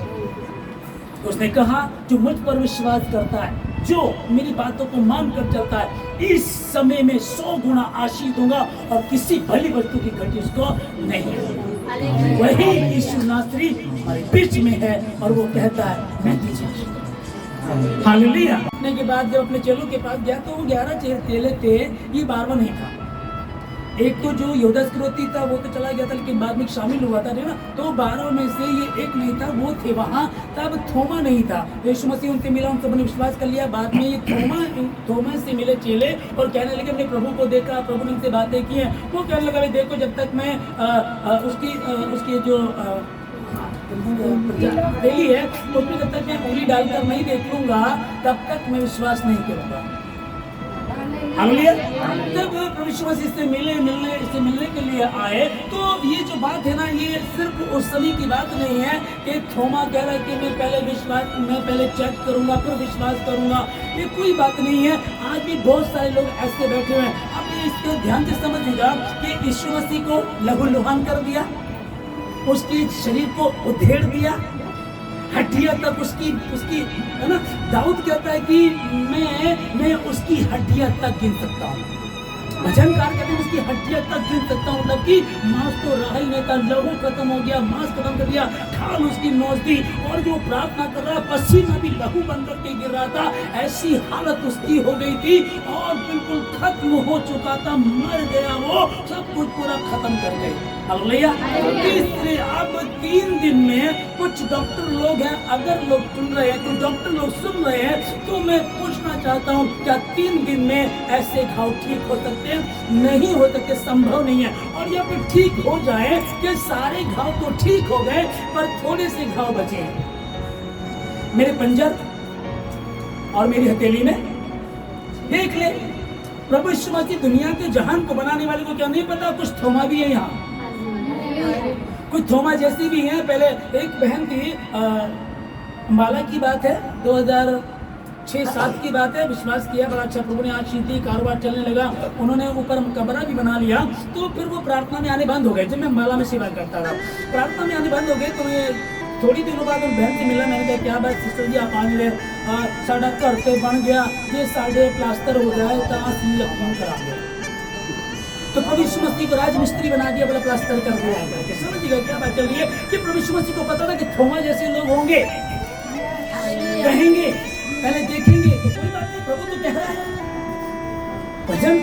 उसने कहा जो मुझ पर विश्वास करता है, जो मेरी बातों को मान कर चलता है, इस समय में 100 गुना आशीष दूंगा और किसी भली वस्तु की घटी उसको नहीं होगी। वही यीशु नासरी हमारे बीच में है और वो कहता है मैं तुझे। हालेलुया। के बाद जब अपने चेलों के पास गया तो वो 11 चेले थे, ये 12वां नहीं था। एक तो जो यहूदा इस्करियोती था वो तो चला गया था, लेकिन बाद में शामिल हुआ था ना, तो 12 में से ये एक नहीं था, वो थे वहाँ। तब थोमा नहीं था, यीशु मसीह उनसे मिला, उन सबने विश्वास कर लिया। बाद में ये थोमा से मिले चेले और कहने लगे अपने प्रभु को देखा, प्रभु ने उनसे बातें की हैं। वो कहने लगा देखो जब तक मैं उसकी जो डेली है उसमें जब तक मैं उंगली डालकर नहीं देख लूंगा तब तक मैं विश्वास नहीं करूंगा। हालेलुया। जब प्रभु यीशु मसीह से मिलने के लिए आए तो ये जो बात है ना, ये सिर्फ उस समय की बात नहीं है कि थोमा कह रहा है कि मैं पहले चेक करूंगा फिर विश्वास करूंगा, ये कोई बात नहीं है। आज भी बहुत सारे लोग ऐसे बैठे हुए हैं। अब इसको ध्यान से समझिएगा कि यीशु मसीह को लहूलुहान कर दिया, उसके शरीर को उधेड़ दिया, हड्डियां तक उसकी है ना। दाऊद कहता है कि मैं उसकी हड्डियां तक गिन सकता हूँ। भजनकार कहते हैं उसकी हड्डियां तक गिन सकता हूँ। मतलब कि मांस तो रहा ही नहीं था, लहू खत्म हो गया, मांस खत्म कर दिया, खाल उसकी नोच दी और जो प्रार्थना कर रहा पसीना भी लहू बन करके गिर रहा था। ऐसी हालत उसकी हो गई थी और बिल्कुल खत्म हो चुका था, मर गया, वो सब कुछ पूरा खत्म कर गई। हालेलुया। तीसरे अब 3 दिन में कुछ डॉक्टर लोग हैं, अगर लोग सुन रहे हैं, कुछ डॉक्टर लोग सुन रहे हैं, तो मैं पूछना चाहता हूँ क्या 3 दिन में ऐसे घाव ठीक हो सकते हैं? नहीं हो सकते, संभव नहीं है। और या फिर ठीक हो जाए कि सारे घाव तो ठीक हो गए पर थोड़े से घाव बचे हैं। मेरे पंजर और मेरी हथेली में देख ले। प्रभु यीशु मसीह दुनिया के जहान को बनाने वाले को क्या नहीं पता कुछ थोमा भी है यहाँ, कुछ थोमा जैसी भी हैं। पहले एक बहन थी, अंबाला की बात है, 2006-7 की बात है, विश्वास किया, बड़ा अच्छा प्रभु ने आशीष दी, कारोबार चलने लगा, उन्होंने ऊपर कमरा भी बना लिया। तो फिर वो प्रार्थना में आने बंद हो गए। जब मैं अंबाला में सेवा करता था, प्रार्थना में आने बंद हो गए तो ये थोड़ी देरों बाद उन बहन से मिला। मैंने कहा क्या बात सिस्टर जी आप आने गए, साढ़ा घर पे बन गया, ये साढ़े प्लास्टर हो जाए तो असली फोन करा गया। तो प्रभु यीशु मसीह को राजमिस्त्री बना दिया, बोला प्लास्टर कर दिया। समझिएगा क्या बात चल रही है कि प्रभु यीशु मसीह को पता था कि थोमा जैसे लोग होंगे, कहेंगे, पहले देखेंगे, तो कोई बात नहीं, प्रभु तो कह रहा है। भजन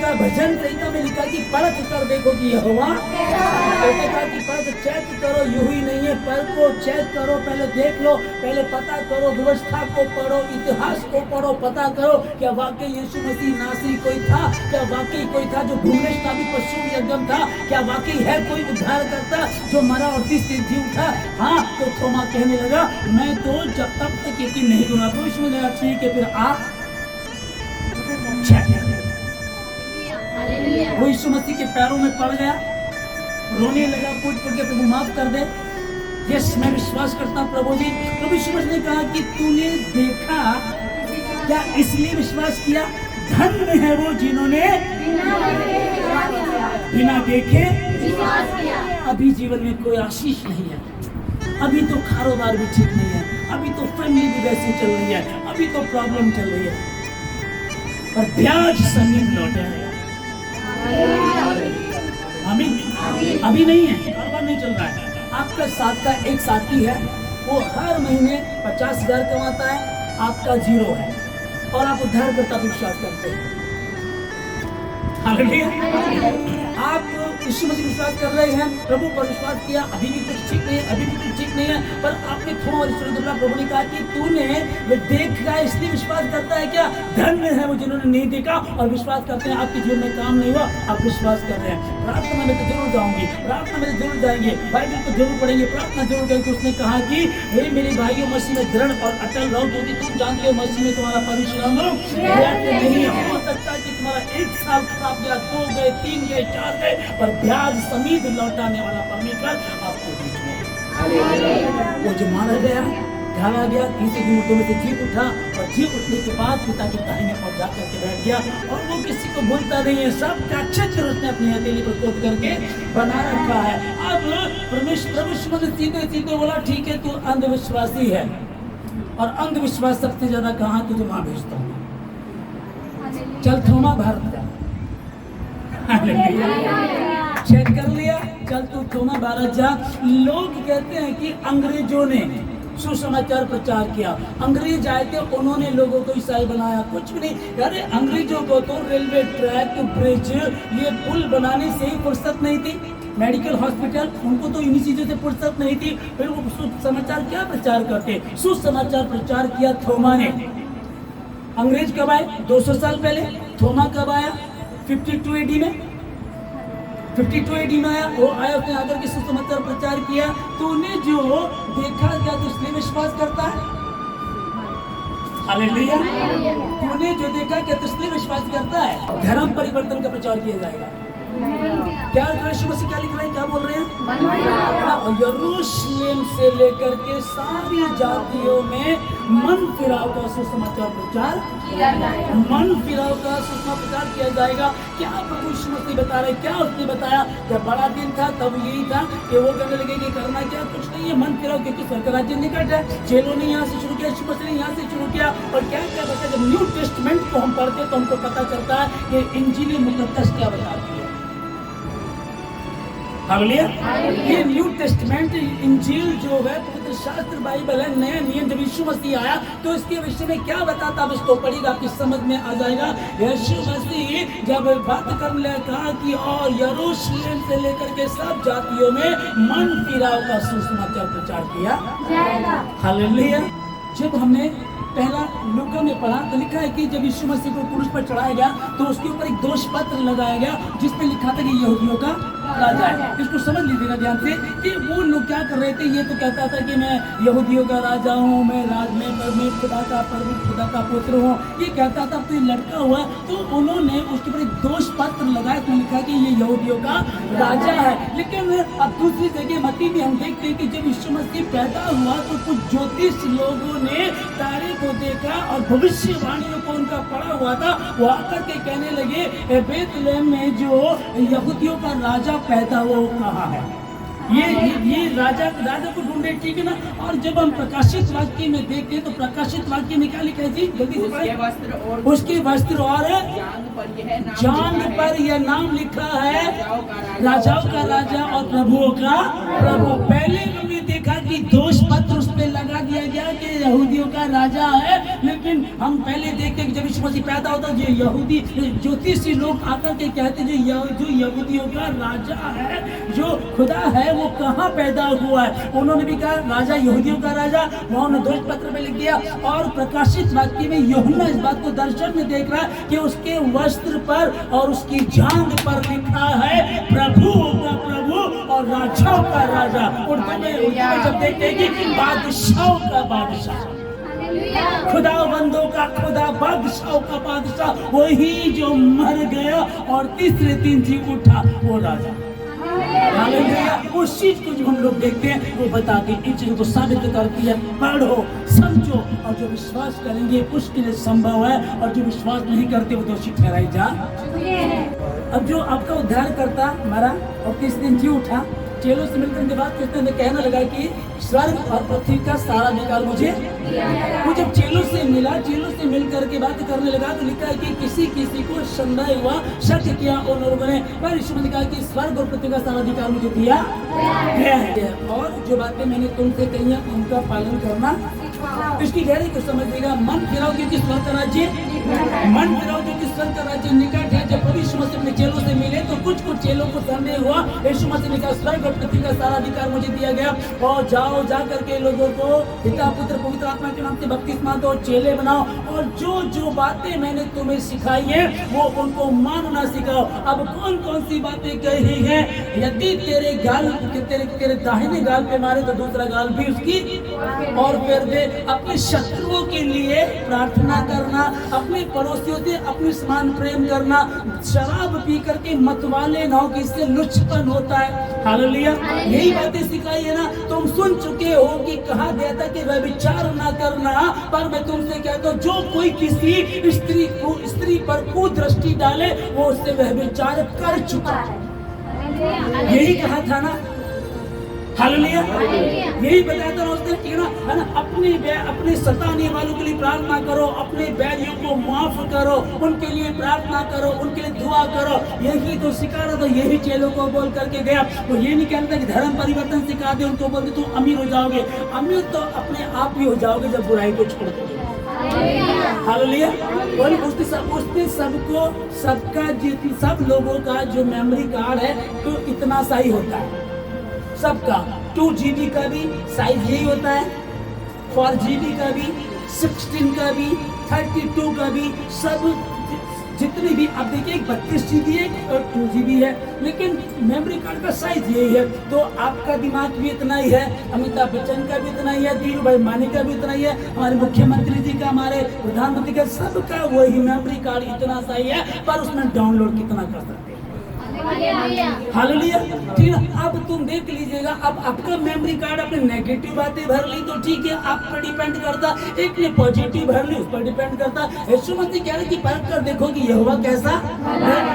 संहिता में लिखा कि परख कर देखो कि यहोवा कहते कहा कि परख चेक करो, यूं ही नहीं है, परख को चेक करो, पहले देख लो, पहले पता करो, व्यवस्था को पढ़ो, इतिहास को पढ़ो, पता करो क्या वाकई यीशु मसीह नासरी कोई था, क्या वाकई कोई था जो भूमलेश था भी पशु यज्ञ था, क्या वाकई है कोई उद्धार करता जो मरा और तीसरे जी उठा। हाँ, तो थोमा कहने लगा मैं तो जब तक यकीन नहीं करूंगा। तो इसमें लगा ठीक है, फिर आप चेक। वो यीशु मसीह के पैरों में पड़ गया, रोने लगा, कूट कूट के प्रभु माफ कर दे। यस, मैं विश्वास करता हूँ प्रभु जी। प्रभु यीशु मसीह ने कहा कि तूने देखा क्या इसलिए विश्वास किया? धन्य है वो जिन्होंने बिना देखे विश्वास किया। अभी जीवन में कोई आशीष नहीं है, अभी तो कारोबार भी ठीक नहीं है, अभी तो फैमिली भी वैसे चल रही है, अभी तो प्रॉब्लम चल रही है, पर ब्याज समीप लौटे हैं। अभी नहीं है, कारोबार नहीं चल रहा है। आपका साथ का एक साथी है, वो हर महीने 50,000 कमाता है, आपका 0 है, और आप उद्धार करता विश्वास करते हैं। आप यीशु मसीह विश्वास कर रहे हैं, प्रभु पर विश्वास किया, अभी भी कुछ ठीक नहीं है, अभी भी कुछ ठीक नहीं है, पर आपने थोड़ा और प्रभु ने कहा कि तूने देखा इसलिए विश्वास करता है क्या? धन्य है वो जिन्होंने नहीं देखा और विश्वास करते हैं। आपके जीवन में काम नहीं हुआ, आप विश्वास कर रहे हैं। प्रार्थना में तो जरूर जाऊंगी, प्रार्थना में जरूर जाएंगे, बाइबल को जरूर पढ़ेंगे, प्रार्थना जरूर करेंगे। उसने कहा कि हे मेरे भाइयों, मसीह में दृढ़ और अटल रहो, क्योंकि तुम जानते हो मसीह में तुम्हारा परिश्रम नहीं हो सकता कि तुम्हारा 1 साल खराब गया, 2 गए, 3 गए, 4 गए, पर ब्याज समीप लौटाने वाला परमेश्वर आपको बीच में। वो जो मारा गया, ढाला गया, तीसरे दिन मुर्दों में से जी उठा, और जी उठने के बाद पिता के दाहिने पर जाकर के बैठ गया, और वो किसी को भूलता नहीं है। सबका चित्र उसने अपनी हथेली पर खोद करके बना रखा है। अब परमेश्वर ने सीधे सीधे बोला ठीक है, तू अंधविश्वासी है, और अंधविश्वास सबसे ज्यादा कहाँ तुझे वहां भेजता हूँ, चल थोमा भारत जा। चेक कर लिया, चल तू थोमा भारत जा। लोग कहते हैं कि अंग्रेजों ने सुसमाचार प्रचार किया, अंग्रेज आए थे, उन्होंने लोगों को ईसाई बनाया, कुछ भी नहीं। अरे अंग्रेजों को तो रेलवे ट्रैक, ब्रिज, ये पुल बनाने से ही फुर्सत नहीं थी, मेडिकल हॉस्पिटल, उनको तो इन्हीं चीजों से फुर्सत नहीं थी। फिर वो सुसमाचार क्या प्रचार करते? सुसमाचार प्रचार किया थोमा ने। अंग्रेज कब आए? 200 साल पहले। थोमा कब आया? 52 AD में। 52 AD में आया, वो आया, उसने आकर के सुसमाचार प्रचार किया। तूने जो देखा क्या तो इसलिए विश्वास करता है? हालेलुया। तूने जो देखा क्या तो इसलिए विश्वास करता है? धर्म परिवर्तन का प्रचार किया जाएगा। क्या यीशु मसीह क्या लिख रहे हैं, क्या बोल रहे हैं? यरूशलेम से लेकर के सारी जातियों में मन फिराव का सुसमाचार प्रचार किया जाएगा। मन फिराव का सुसमाचार प्रचार किया जाएगा। क्या प्रभु यीशु मसीह बता रहे? क्या उसने बताया? जब बड़ा दिन था तब यही था कि वो कहने लगे कि करना क्या, कुछ नहीं है, मन फिराव, क्योंकि स्वर्ग का राज्य निकट है। चेलों ने यहाँ से शुरू किया, यीशु मसीह ने यहाँ से शुरू किया। और क्या क्या बताया? जब न्यू टेस्टमेंट को हम पढ़ते तो हमको पता चलता है कि इंजील मुकद्दस क्या बताती है। ये न्यू टेस्टमेंट इंजील जो है, पवित्र शास्त्र बाइबल है, नया नियम, जब यीशु मसीह आया तो इसके विषय में क्या बताता, अब इसको पढ़िएगा आपकी समझ में आ जाएगा। यीशु मसीह जब बात करने लगा, कहा कि और यरूशलेम से लेकर के सब जातियों में मन फिराव का सुसमाचार प्रचार किया जाएगा। हालेलुया। जब हमने पहला लूका में पढ़ा तो लिखा है कि जब यीशु मसीह को क्रूस पर चढ़ाया गया तो उसके ऊपर एक दोष पत्र लगाया गया जिसमें लिखा था कि यहूदियों का राजा है। इसको समझ लीजिएगा ध्यान से कि वो लोग क्या कर रहे थे। ये तो कहता था कि मैं यहूदियों का राजा हूँ, मैं खुदा का प्रभु, खुदा का पुत्र हूँ, ये कहता था। तो ये लड़का हुआ तो उन्होंने उसके ऊपर एक दोष पत्र लगाया तो लिखा कि ये यहूदियों का राजा है। लेकिन अब दूसरी जगह मत्ती में हम देखते हैं कि जब यीशु मसीह पैदा हुआ तो कुछ ज्योतिष लोगों ने तारे को देखा और भविष्यवाणियों को उनका पढ़ा हुआ था। वो आकर के कहने लगे बेथलेहम में जो यहूदियों का राजा पैदा हुआ वो कहाँ है? ये राजा को ढूंढे, ठीक है ना। और जब हम प्रकाशित वाक्य में देखते हैं तो प्रकाशित वाक्य में क्या लिखा है जी, जल्दी से पढ़ें। उसके वस्त्र और जांघ पर यह नाम लिखा है, राजाओं का राजा और प्रभुओं का प्रभु। पहले हमने देखा कि दोष पत्र उस पर लगा दिया गया कि यहूदियों का राजा है, लेकिन लेकिन हम पहले देखते हैं कि जब यीशु मसीह पैदा होता है, जो यहूदी ज्योतिषी लोग आकर के कहते जो यहूदियों का राजा है, जो खुदा है, वो कहाँ पैदा हुआ है। उन्होंने भी कहा राजा यहूदियों का राजा, वहाँ उन्होंने दोष पत्र में लिख दिया। और प्रकाशित वाक्य में यूहन्ना इस बात को दर्शन में देख रहा है कि उसके वस्त्र पर और उसकी जांघ पर लिखा है प्रभुओं का प्रभु और राजाओं का राजा। उर्दू में जब देखते हैं कि बादशाहों का बादशाह, खुदाबंदों का खुदा, बादशाहों का बादशाह, वही जो मर गया और तीसरे दिन जी उठा, वो राजा। हालेलुया। उस चीज को जो हम लोग देखते हैं वो बता के इन चीजों को साबित करती है। पढ़ो, समझो, और जो विश्वास करेंगे उसके लिए संभव है, और जो विश्वास नहीं करते वो दोषी ठहराई जा। अब जो आपका उद्धार करता मरा और तीसरे दिन जी उठा, चेलों से मिलकर के बाद कृष्ण ने कहने लगा कि स्वर्ग और पृथ्वी का सारा अधिकार मुझे। वो जब चेलों से मिला, चेलों से मिलकर के बात करने लगा तो लिखा है कि किसी किसी को संदेह हुआ, शक किया उन लोगों ने, पर यीशु ने कहा कि स्वर्ग और पृथ्वी का सारा अधिकार मुझे दिया गया है, और जो बातें मैंने तुमसे कही है उनका पालन करना। इसकी गहराई को समझिएगा। मन फिराओ क्योंकि स्वर्ग का राज्य, मन फिराओ क्योंकि स्वर्ग का राज्य निकट है। जब प्रभु यीशु मसीह अपने चेलों से मिले तो कुछ चेलों को संदेह हुआ। यीशु मसीह ने कहा स्वर्ग और पृथ्वी का सारा अधिकार मुझे दिया गया, और जाओ, जा करके लोगों को पिता पुत्र पवित्र आत्मा के नाम से बपतिस्मा दो, चेले बनाओ, और जो जो बातें मैंने तुम्हें सिखाई है वो उनको मानना सिखाओ। अब कौन कौन सी बातें कही है? यदि तेरे गाल तेरे दाहिने गाल पे मारे तो दूसरा गाल भी उसकी और फिर दे। अपने शत्रुओं के लिए प्रार्थना करना, अपने पड़ोसियों से अपने समान प्रेम करना, शराब पी करके मतवाले ना हो कि इससे लुचपन होता है। हालेलुया। यही बातें सिखाई है ना। तुम सुन चुके हो कि कहा गया था कि व्यभिचार ना करना, पर मैं तुमसे कहता हूं जो कोई किसी स्त्री पर कुदृष्टि डाले वो उससे व्यभिचार कर चुका है। यही कहा था ना। हालेलुया। यही बताया था उसने, ठीक है ना। अपने सताने वालों के लिए प्रार्थना करो, अपने बैरियों को माफ करो, उनके लिए प्रार्थना करो, उनके लिए दुआ करो। यही तो सिखा रहा था, यही चेलों को बोल करके गया। वो ये नहीं कहता कि धर्म परिवर्तन सिखा दे उनको, बोलते तुम अमीर हो जाओगे। अमीर तो अपने आप ही हो जाओगे जब बुराई को छोड़ दोगे। हालेलुया। और उसने सबको, सब लोगों का जो मेमोरी कार्ड है तो इतना सा ही होता है सबका। 2 GB का भी साइज यही होता है, 4 GB का भी, 16 का भी, 32 का भी, सब जितने भी आप देखिए 32 GB है और 2 GB है, लेकिन मेमोरी कार्ड का साइज यही है। तो आपका दिमाग भी इतना ही है, अमिताभ बच्चन का भी इतना ही है, धीरू भाई मानी का भी इतना ही है, हमारे मुख्यमंत्री जी का, हमारे प्रधानमंत्री का, सबका वही मेमोरी कार्ड इतना सा ही है, पर उसमें डाउनलोड कितना कर सकते हैं। हालेलुया। ठीक है। अब तुम देख लीजिएगा, अब आपका मेमोरी कार्ड अपने नेगेटिव बातें भर ली तो ठीक है, आप पर डिपेंड करता। एक ने पॉजिटिव भर ली, उस पर डिपेंड करता। यीशु मसीह कह रहे कि परख कर देखो कि यहोवा कैसा,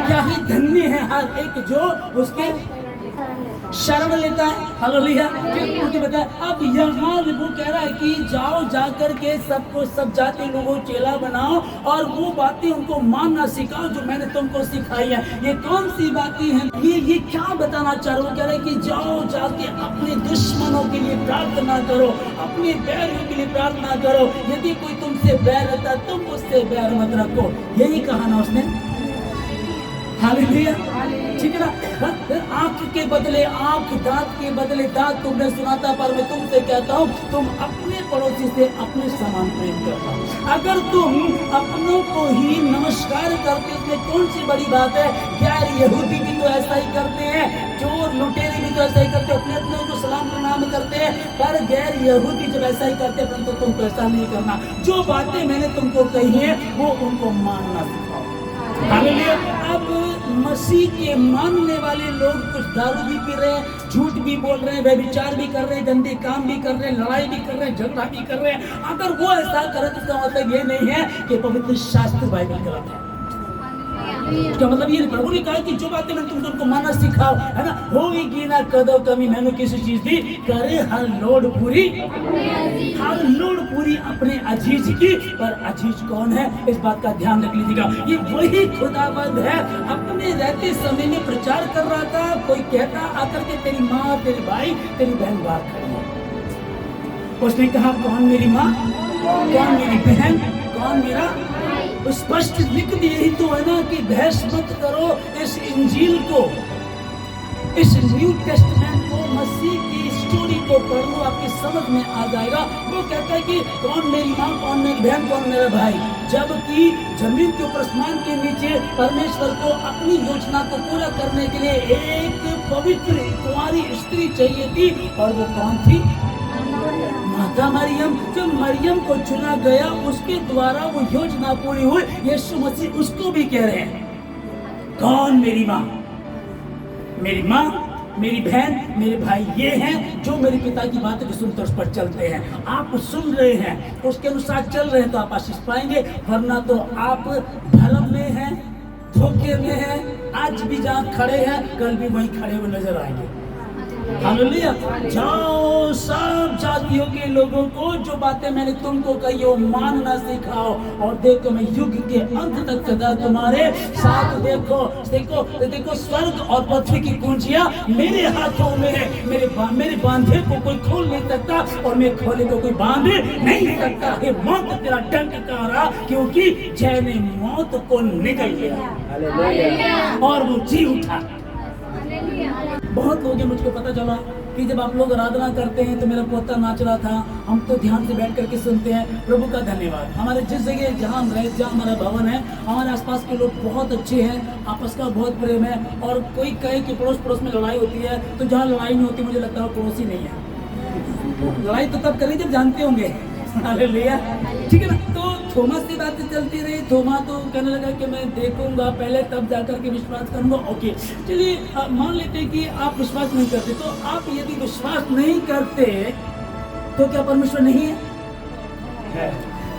क्या ही धन्य है हर एक जो उसके शरण लेता है। हालेलुया। ठीक बताया। अब यहाँ वो कह रहा है कि जाओ, जाकर के सबको, सब जाति लोगों को चेला बनाओ और वो बातें उनको मानना सिखाओ जो मैंने तुमको सिखाई है। ये कौन सी बातें हैं? ये क्या बताना चाह रहा हूँ? कह रहा है कि जाओ, जाके अपने दुश्मनों के लिए प्रार्थना करो, अपने बैरियों के लिए प्रार्थना करो। यदि कोई तुमसे बैर रहता तुम उससे बैर मत रखो। यही कहा ना उसने। हालेलुया। ठीक है ना। आंख के बदले आंख, दांत के बदले दांत तुमने सुना था, पर मैं तुमसे कहता हूँ तुम अपने पड़ोसी से अपने समान प्रेम करना। अगर तुम अपनों को ही नमस्कार करते उसमें कौन सी बड़ी बात है? गैर यहूदी भी तो ऐसा ही करते हैं, चोर लुटेरे भी तो ऐसा ही करते, अपने अपनों को सलाम प्रणाम करते हैं, पर गैर यहूदी जब ऐसा ही करते हैं तो तुमको ऐसा नहीं करना। जो बातें मैंने तुमको कही है वो उनको मानना सिखाओ। हालेलुया। अब मसीह के मानने वाले लोग कुछ दारू भी पी रहे हैं, झूठ भी बोल रहे हैं, व्यभिचार भी कर रहे हैं, गंदे काम भी कर रहे हैं, लड़ाई भी कर रहे हैं, झगड़ा भी कर रहे हैं। अगर वो ऐसा करे तो इसका मतलब ये नहीं है कि पवित्र शास्त्र बाइबल गलत है। इसका मतलब ये प्रभु ने कहा कि जो बातें मैंने तुमको मानना सिखाओ, है ना। होगी ना कदो कमी मैंने किसी चीज दी, करे हर लोड पूरी, हर लोड पूरी अपने अजीज की। पर अजीज कौन है? इस बात का ध्यान रख लीजिएगा। ये वही खुदाबंद है। अपने रहते समय में प्रचार कर रहा था, कोई कहता आकर के तेरी माँ, तेरे भाई, तेरी बहन बात खड़ी है। उसने कहा कौन मेरी माँ, कौन मेरी बहन, कौन मेरा स्पष्ट लिख दिए ही तो है ना कि बहस मत करो। इस इंजील को, इस न्यू टेस्टमेंट को, मसीह की स्टोरी को पढ़ लो, आपकी समझ में आ जाएगा। वो कहता है कि कौन मेरी माँ, कौन मेरी बहन, कौन मेरा भाई, जबकि जमीन के ऊपर आसमान के नीचे परमेश्वर को अपनी योजना को पूरा करने के लिए एक पवित्र कुंवारी स्त्री चाहिए थी, और वो कौन थी? माता मरियम। जो मरियम को चुना गया, उसके द्वारा वो योजना पूरी हुई। यीशु मसीह उसको भी कह रहे हैं, कौन मेरी माँ, मेरी माँ, मेरी बहन, मेरे भाई ये हैं जो मेरे पिता की बातों को सुनते उस पर चलते हैं। आप सुन रहे हैं, उसके अनुसार चल रहे हैं तो आप आशीष पाएंगे, वरना तो आप भ्रम में हैं, धोखे में हैं। आज भी जहाँ खड़े हैं, कल भी वहीं खड़े हुए नजर आएंगे। हालेलुया। जाओ सब जातियों के लोगों को जो बातें मैंने तुमको कही हो मानना सिखाओ, और देखो मैं युग के अंत तक सदा तुम्हारे साथ। देखो देखो देखो, स्वर्ग और पृथ्वी की कुंजियां मेरे हाथों में है। मेरे बांधे को कोई खोल नहीं सकता, और मैं खोले को कोई बांध नहीं सकता। हे मौत तेरा डंक कहा, क्योंकि जय ने मौत को निकल लिया और वो जी उठा। बहुत लोग मुझको पता चला कि जब आप लोग आराधना करते हैं तो मेरा पोता नाच रहा था, हम तो ध्यान से बैठ करके सुनते हैं। प्रभु का धन्यवाद। हमारे जिस जगह जहाँ हम रहे, जहाँ हमारा भवन है, हमारे आसपास के लोग बहुत अच्छे हैं, आपस का बहुत प्रेम है। और कोई कहे कि पड़ोस पड़ोस में लड़ाई होती है, तो जहाँ लड़ाई नहीं होती मुझे लगता है पड़ोसी नहीं है। लड़ाई तो तब करी जब जानते होंगे। हालेलुया, ठीक है ना। तो थोमा से बातें चलती रही। थोमा तो कहने लगा कि मैं देखूंगा पहले, तब जाकर के विश्वास करूंगा। ओके, चलिए मान लेते हैं कि आप विश्वास नहीं करते। तो आप यदि विश्वास नहीं करते तो क्या परमेश्वर नहीं है?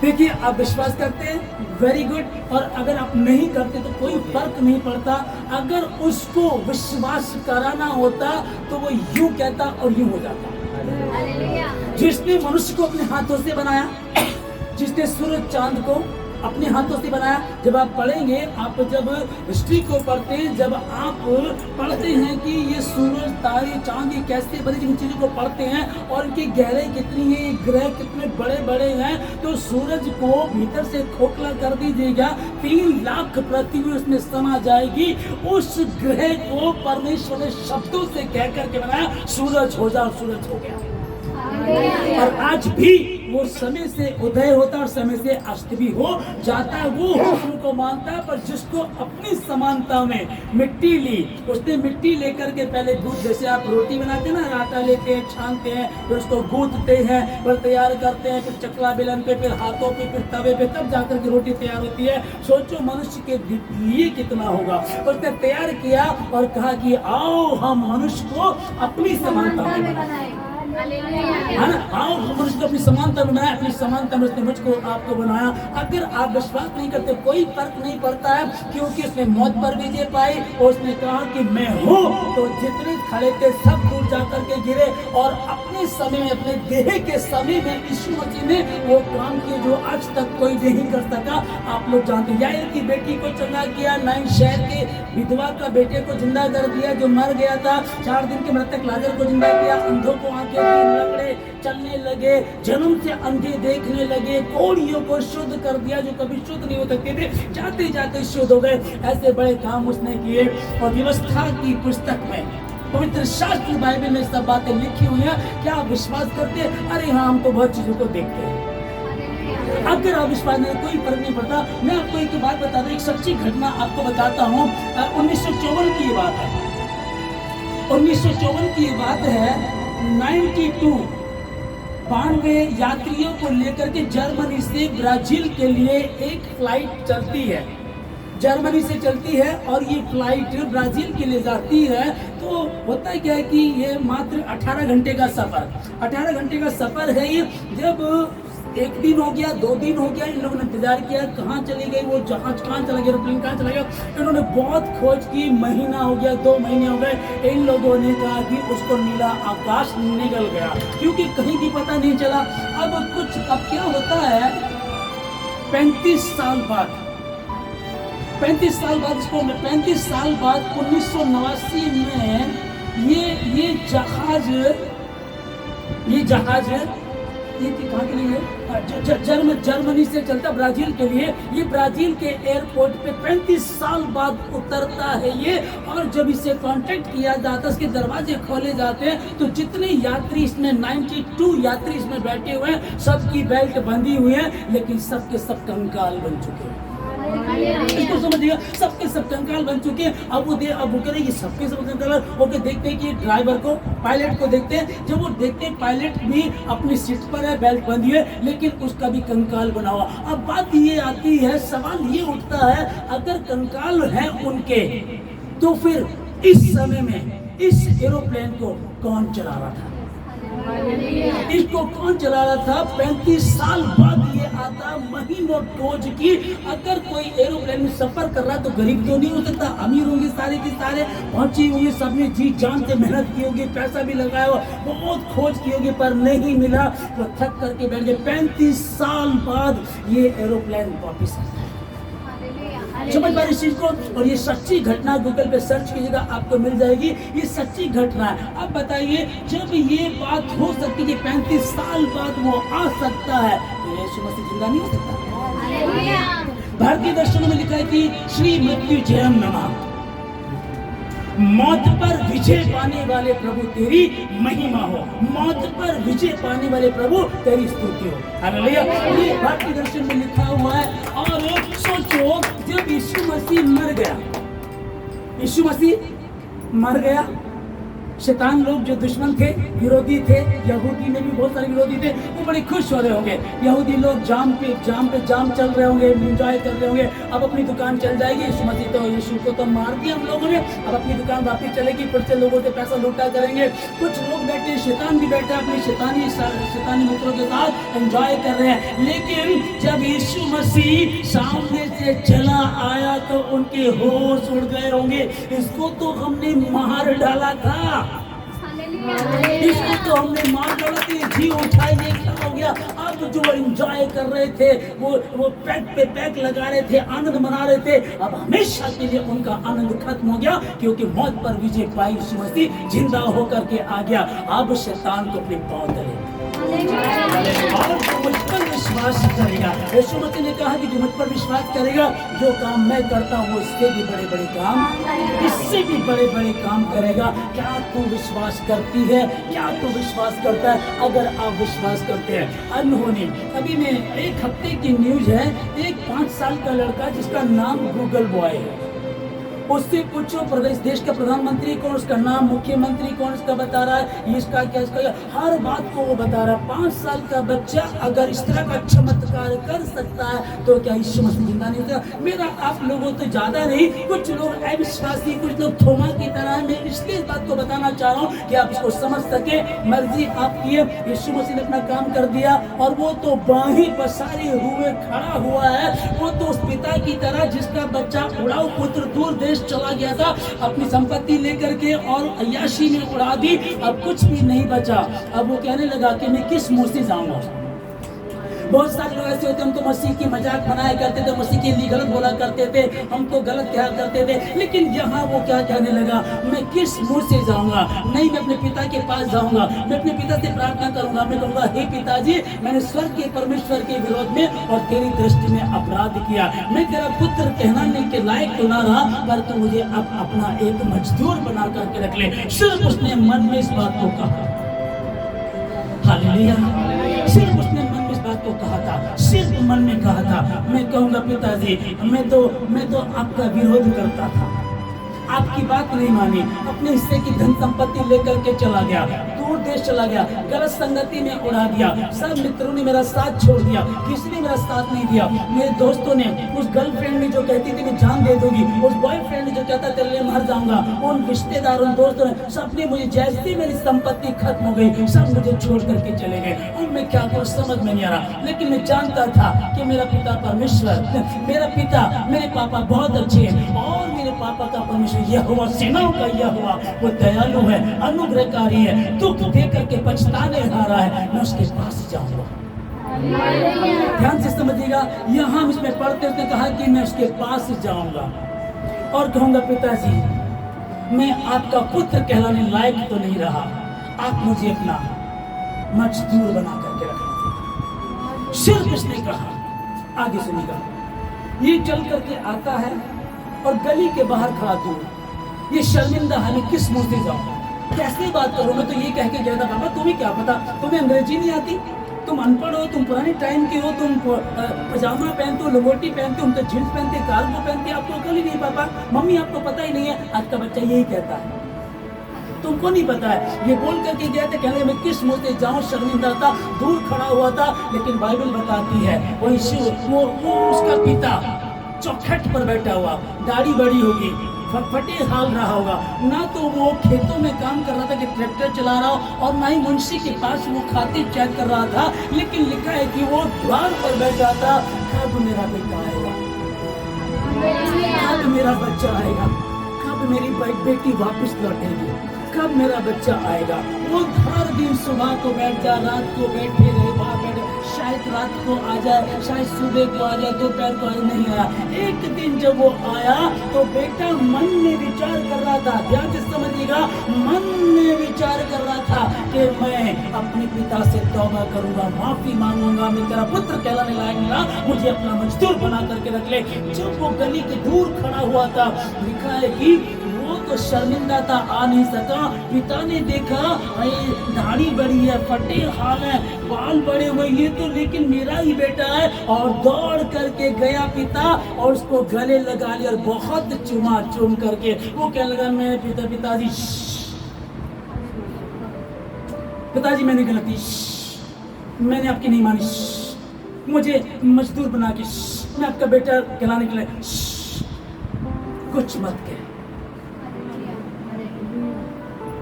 देखिए, आप विश्वास करते हैं, वेरी गुड। और अगर आप नहीं करते तो कोई फर्क नहीं पड़ता। अगर उसको विश्वास कराना होता तो वो यूं कहता और यूं हो जाता। जिसने मनुष्य को अपने हाथों से बनाया, जिसने सूरज चांद को अपने हाथों से बनाया। जब आप पढ़ेंगे, आप जब हिस्ट्री को पढ़ते हैं, जब आप पढ़ते हैं कि ये सूरज, तारे, चांद ये कैसे बने, जिन चीज़ों को पढ़ते हैं और इनकी गहराई कितनी है, ग्रह कितने बड़े बड़े हैं, तो सूरज को भीतर से खोखला कर दीजिएगा, 3 लाख पृथ्वी उसमें समा जाएगी। उस ग्रह को परमेश्वर ने शब्दों से कह करके बनाया, सूरज हो जाओ, सूरज हो गया। और आज भी वो समय से उदय होता और समय से अस्त भी हो जाता है। वो हुक्म को मानता है, पर जिसको अपनी समानता में मिट्टी ली, उसने मिट्टी लेकर के पहले गूंथ, जैसे आप रोटी बनाते हैं ना, आटा लेते हैं, छानते हैं, फिर उसको गूंथते हैं, फिर तैयार करते हैं, फिर चकला बेलन पे, फिर हाथों पे, फिर तवे पे, तब जाकर के रोटी तैयार होती है। सोचो मनुष्य के लिए कितना होगा। उसने तैयार किया और कहा कि आओ हम मनुष्य को अपनी समानता में बनाएं, है ना। आओ मनुष्य को अपनी समानता में बनाया, अपनी समानता में उसने मुझको आपको बनाया। अगर आप विश्वास नहीं करते, कोई फर्क नहीं पड़ता है, क्योंकि उसने मौत पर विजय पाई और उसने कहा कि मैं हूँ। तो जितने खड़े थे सब दूर जाकर के गिरे, और अपने समय में, अपने देह के समय में यीशु मसीह ने वो काम किए जो आज तक कोई नहीं कर सका। आप लोग जानते हैं, याईर की बेटी को चंगा किया, 9 शहर के विधवा का बेटे को जिंदा कर दिया जो मर गया था, 4 दिन के मृतक लाजर को जिंदा किया, अंधों को आंखें लंगड़े चलने लगे, जन्म से अंधे देखने लगे, कोढ़ियों को शुद्ध कर दिया जो कभी शुद्ध नहीं हो सकते थे, जाते जाते शुद्ध हो गए। ऐसे बड़े काम उसने किए। और व्यवस्था की पुस्तक में, पवित्र शास्त्र बाइबल में सब बातें लिखी हुई हैं। क्या आप विश्वास करते हैं? अरे हाँ, हम तो बहुत चीजों को देखते हैं। अगर आप विश्वास नहीं, कोई फर्क नहीं पड़ता। मैं आपको एक बात बता दूं, एक सच्ची घटना आपको बताता हूँ। 1954 की ये बात है। 1954 की ये बात है। 92 यात्रियों को लेकर के जर्मनी से ब्राजील के लिए एक फ्लाइट चलती है, जर्मनी से चलती है, और ये फ्लाइट ब्राजील के लिए जाती है। तो होता है क्या है कि ये मात्र 18 घंटे का सफर, 18 घंटे का सफर है ये। जब 1 दिन हो गया, 2 दिन हो गया, इन लोगों ने इंतजार किया, कहाँ चली गई वो जहाज, कहाँ चला गया एरोप्लेन, कहाँ चला गया। इन्होंने बहुत खोज की, महीना हो गया, 2 महीने हो गए। इन लोगों ने कहा कि उसको नीला आकाश निगल गया, क्योंकि कहीं भी पता नहीं चला। अब क्या होता है, 35 साल बाद, 35 साल बाद इसको 35 साल बाद 1989 में ये जहाज ये कहाँ के लिए जर्मनी से चलता ब्राजील के लिए। ये ब्राजील के एयरपोर्ट पे 35 साल बाद उतरता है ये, और जब इसे कांटेक्ट किया जाता है, इसके दरवाजे खोले जाते हैं, तो जितने यात्री इसमें 92 यात्री इसमें बैठे हुए हैं, सबकी बेल्ट बंधी हुई है, लेकिन सबके सब कंकाल बन चुके हैं। इसको समझिएगा, सबके सब कंकाल बन चुके हैं। अब वो कह रहे ये सबके सब कंकाल ओके। देखते हैं कि ड्राइवर को, पायलट को देखते हैं, जब वो देखते हैं पायलट भी अपनी सीट पर है, बेल्ट बंधी है, लेकिन उसका भी कंकाल बना हुआ। अब बात ये आती है, सवाल ये उठता है, अगर कंकाल है उनके, तो फिर इस समय में इस एरोप्लेन को कौन चला रहा था? इसको कौन चला रहा था? 35 साल बाद ये आता, महीनों खोज की। अगर कोई एरोप्लेन में सफर कर रहा है तो गरीब तो नहीं हो सकता, अमीर होंगे सारे के सारे, पहुंची हुई, सबने जी जान से मेहनत की होगी, पैसा भी लगाया हुआ, बहुत खोज की होगी, पर नहीं मिला, तो थक करके बैठ गए। 35 साल बाद ये एरोप्लेन वापिस आता है। समझ पा रहे इस चीज को? और ये सच्ची घटना, गूगल पे सर्च कीजिएगा, आपको मिल जाएगी, ये सच्ची घटना है। अब बताइए, जब ये बात हो सकती है, 35 साल बाद वो आ सकता है, तो यीशु मसीह जिंदा नहीं हो सकता? भारतीय दर्शनों में लिखा है कि श्री मृत्यु जयम नमः, मौत पर विजय पाने वाले प्रभु तेरी महिमा हो, मौत पर विजय पाने वाले प्रभु तेरी स्तुति हो। हालेलुया। ये भारतीय दर्शन में लिखा हुआ है। और सोचो, जब यीशु मसीह मर गया, यीशु मसीह मर गया, शैतान लोग जो दुश्मन थे, विरोधी थे, यहूदी में भी बहुत सारे विरोधी थे, वो बड़े खुश हो रहे होंगे। यहूदी लोग जाम पे जाम चल रहे होंगे, एंजॉय कर रहे होंगे, अब अपनी दुकान चल जाएगी, यीशु को तो मार दिया हम लोगों ने, अब अपनी दुकान वापस चलेगी, फिर से लोगों से पैसा लूटा करेंगे। कुछ लोग बैठे, शैतान भी बैठा अपने शैतानी मित्रों के साथ एंजॉय कर रहे हैं। लेकिन जब यीशु मसीह सामने से चला आया तो उनके होश उड़ गए होंगे, इसको तो हमने मार डाला था, इसको तो हमने मार डाला था, जी उठाई, ये क्या हो गया? अब जो एंजॉय कर रहे थे, वो पैक पे पैक लगा रहे थे, आनंद मना रहे थे, अब हमेशा के लिए उनका आनंद खत्म हो गया, क्योंकि मौत पर विजय पाई, यीशु मसीह जिंदा होकर के आ गया। अब शैतान को अपने पांव तले, और जो मुझ पर विश्वास करेगा, यीशु मसीह ने कहा कि जो मुझ पर विश्वास करेगा, जो काम मैं करता हूँ उससे भी बड़े बड़े काम, इससे भी बड़े बड़े काम करेगा। क्या तू विश्वास करती है? क्या तू विश्वास करता है? अगर आप विश्वास करते हैं, अनहोनी, अभी में एक हफ्ते की न्यूज है, एक 5 साल का लड़का जिसका नाम गूगल बॉय है, उससे पूछो प्रदेश देश का प्रधानमंत्री कौन, उसका नाम मुख्यमंत्री कौन, उसका बता रहा है, इसका क्या, इसका हर बात को वो बता रहा है। 5 साल का बच्चा अगर इस तरह का चमत्कार कर सकता है, तो क्या यीशु मसीह जिंदा नहीं होता? मेरा आप लोगों तो ज्यादा नहीं, कुछ लोग अविश्वासी, कुछ लोग थोमा की तरह है। मैं इसलिए इस बात को बताना चाह रहा हूँ कि आप इसको समझ सके। मर्जी आपकी है, यीशु मसीह ने अपना काम कर दिया, और वो तो बाहीं पसारे हुए खड़ा हुआ है। वो तो उस पिता की तरह जिसका बच्चा उड़ाऊ पुत्र दूर देश चला गया था, अपनी संपत्ति लेकर के और अय्याशी में उड़ा दी, अब कुछ भी नहीं बचा। अब वो कहने लगा कि मैं किस मुंह से जाऊंगा? बहुत सारे लोग ऐसे होते, हम तो मसीह की मजाक बनाया करते थे, मसीह के लिए गलत बोला करते थे, हम तो गलत कहा करते थे। लेकिन यहाँ वो क्या कहने लगा, मैं किस मुंह से जाऊंगा? नहीं, मैं अपने पिता के पास जाऊंगा, मैं अपने पिता से प्रार्थना करूंगा, मैं कहूंगा, हे पिताजी, मैंने स्वर्ग के परमेश्वर के विरोध में और तेरी दृष्टि में अपराध किया, मैं तेरा पुत्र कहलाने के लायक तो ना रहा, पर तू मुझे अब अपना एक मजदूर बना करके रख ले। सिर्फ उसने मन में इस बात को कहा। हालेलुया। सिर्फ उसने मन में इस बात को कहा था, सिर्फ मन में कहा था, मैं कहूंगा पिताजी, मैं तो आपका विरोध करता था, आपकी बात नहीं मानी, अपने हिस्से की धन संपत्ति लेकर के चला गया, दूर देश चला गया, गलत संगति में उड़ा दिया, सब मित्रों ने मेरा साथ छोड़ दिया, किसी ने मेरा साथ नहीं दिया। मेरे दोस्तों ने, उस गर्लफ्रेंड ने जो कहती थी मैं जान दे दूंगी, उस बॉयफ्रेंड ने जो कहता तेरे लिए मर जाऊंगा, उन रिश्तेदारों, दोस्तों ने, सबने मुझे, जैसे मेरी संपत्ति खत्म हो गई, सब मुझे छोड़ करके चले गए। और मैं क्या करूं, समझ में नहीं आ रहा। लेकिन मैं जानता था कि मेरा पिता परमेश्वर, मेरा पिता, मेरे पापा बहुत अच्छे हैं, और मेरे पापा का परमेश्वर यहोवा, सेनाओं का यहोवा, वो दयालु है, अनुग्रहकारी है, दुख दे करके पछताने हारा है, मैं उसके पास जाऊंगा। ध्यान से समझिएगा, यहाँ हम इसमें पढ़ते उसने कहा कि मैं उसके पास जाऊंगा और कहूंगा, पिताजी, मैं आपका पुत्र कहलाने लायक तो नहीं रहा, आप मुझे अपना मजदूर बना करके रखना। सिर्फ इसने कहा, आगे सुनिएगा, ये चल करके आता है और गली के बाहर खड़ा दूर, ये शर्मिंदा है, मैं किस मुंह से जाऊं, कैसे बात करूं, मैं तो ये कह के गया था बाबा तुम्हें क्या पता, तुम्हें अंग्रेजी नहीं आती, तुम अनपढ़ हो, तुम पुराने टाइम के हो, तुम पजामा पहनते हो, लंगोटी पहनते हो, हम तो जींस पहनते, कार्गो पहनते, आपको अकल ही नहीं पापा, मम्मी आपको पता ही नहीं है। आज का बच्चा यही कहता है, तुमको नहीं पता है, ये बोल करके गया था, कहने मैं किस मुंह से जाऊं, शर्मिंदा था, दूर खड़ा हुआ था। लेकिन बाइबल बताती है वो उसका पिता चौखट पर बैठा हुआ, दाढ़ी बड़ी होगी, फटफटी हाल रहा होगा, ना तो वो खेतों में काम कर रहा था कि ट्रैक्टर चला रहा हो, और ना ही मुंशी के पास वो खाते चेक कर रहा था, लेकिन लिखा है कि वो द्वार पर बैठा था। कब मेरा बेटा आएगा, कब मेरा बच्चा आएगा, कब मेरी बेटी वापस लौटेगी, कब मेरा बच्चा आएगा। वो हर दिन सुबह को बैठ जा, रात को बैठे रहे, वहाँ बैठे, शायद रात को आ जाए, शायद सुबह को आ जाए, दोपहर को आए, नहीं आया। एक दिन जब वो आया तो बेटा मन में विचार कर रहा था, ध्यान से समझिएगा, मन में विचार कर रहा था कि मैं अपने पिता से तौबा करूंगा, माफी मांगूंगा, मैं तेरा पुत्र कहलाने लायक मिला, मुझे अपना मजदूर बना करके रख ले। जब वो गली के दूर खड़ा हुआ था, लिखा है कि वो तो शर्मिंदा था, आ नहीं सका। पिता ने देखा, दाढ़ी बड़ी है, फटे हाल है, बाल बड़े हुए, ये तो लेकिन मेरा ही बेटा है, और दौड़ करके गया पिता और उसको गले लगा लिया और बहुत चुमा चुम करके वो कहने लगा, मैं पिताजी मैंने गलती, मैंने आपकी नहीं मानी, मुझे मजदूर बना के मैं आपका बेटा कहलाने के लिए कुछ मत कह।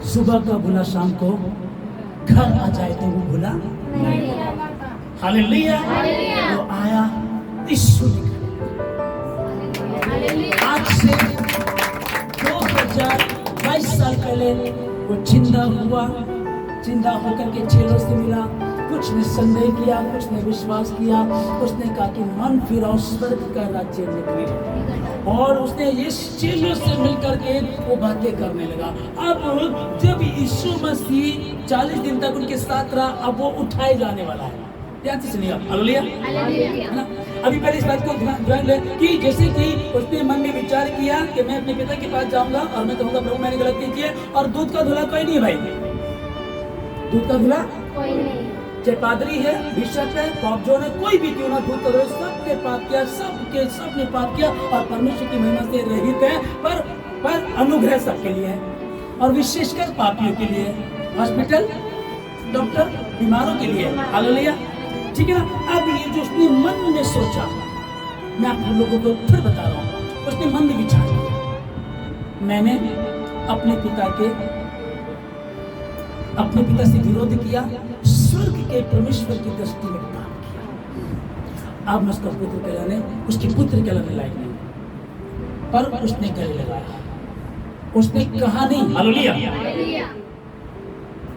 सुबह का भूला शाम को घर आ जाए तो वो भूला नहीं। हालेलुया। वो आया, यीशु आज से 2022 साल पहले वो जिंदा हुआ, जिंदा होकर के चेलों से मिला, कुछ ने संदेह किया, कुछ ने विश्वास किया, उसने कहा कि मन फिरा, स्वर्ग का राज्य निकले, और उसने ये चेलों से मिलकर के वो बातें करने लगा। अब जब यीशु मसीह 40 दिन तक उनके साथ रहा, अब वो उठाए जाने वाला है। ध्यान से सुनिएगा, हालेलुया, है ना। अभी पहले इस बात को ध्यान दें कि जैसे कि उसने मन में विचार किया कि मैं अपने पिता के पास जाऊंगा और मैं कहूंगा प्रभु मैंने गलती की है, और दूध का धुला कोई नहीं है भाई, दूध का धुला कोई नहीं, चाहे पादरी है, बिशप है, पॉप जोन है, कोई भी क्यों ना, दूध का धुला सबने पाप किया, सबने पाप किया और परमेश्वर की महिमा से रहित है, पर अनुग्रह सबके लिए है, और विशेषकर पापियों के लिए, हॉस्पिटल, डॉक्टर, बीमारों के लिए। हालेलुया, ठीक है ना। अब ये जो उसने मन में सोचा, मैं आप लोगों को फिर बता रहा हूँ, उसने मन में विचार किया, मैंने अपने पिता से विरोध किया, स्वर्ग के परमेश्वर की दृष्टि में पाप किया, अब मैं उसका पुत्र कहलाने, उसके पुत्र कहलाने लायक नहीं। पर उसने गले लगाया, उसने कहा नहीं, हालेलुया,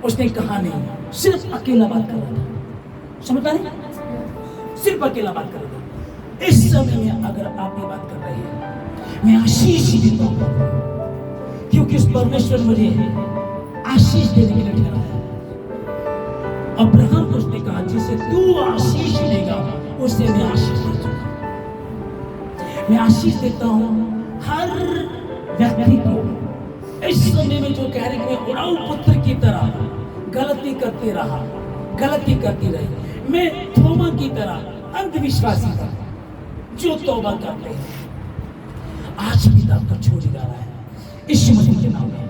उसने कहा नहीं, सिर्फ अकेला बात कर रहा था, समझ पा रहे, सिर्फ अकेला बात कर रहा था। इस समय में अगर आप ये बात कर रहे हैं, मैं आशीष देता हूं, क्योंकि उस परमेश्वर मुझे आशीष देने के लिए ठहरा है। अब्राहम को उसने कहा, जिसे तू आशीष देगा उसे मैं आशीष दे दूंगा। मैं आशीष देता हूं हर व्यक्ति को इस समय में जो कह रहे कि मैं उड़ाऊ पुत्र की तरह गलती करते रहा, गलती करती रही, मैं थोमा की तरह अंधविश्वासी था, जो तौबा करते हैं आज पिता आपका छोड़ जा रहा है यीशु मसीह के नाम में।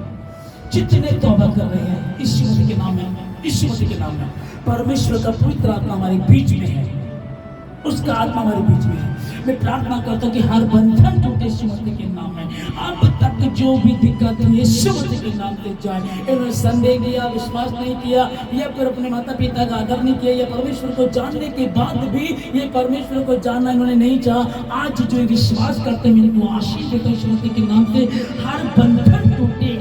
जितने तौबा कर रहे हैं यीशु मसीह के नाम में, यीशु मसीह के नाम में, परमेश्वर का पवित्र आत्मा हमारे बीच में है, उसका आत्मा हमारे बीच में है। मैं प्रार्थना करता हूँ कि हर बंधन टूटे यीशु मसीह के नाम में। अब तक जो भी दिक्कत है यीशु मसीह के नाम से जाए। इन्होंने संदेह किया, विश्वास नहीं किया, या फिर अपने माता पिता का आदर नहीं किया, या परमेश्वर को जानने के बाद भी ये परमेश्वर को जानना इन्होंने नहीं चाहा, आज जो विश्वास करते हैं इनको आशीष देता हूं यीशु मसीह के नाम से। हर बंधन टूटे,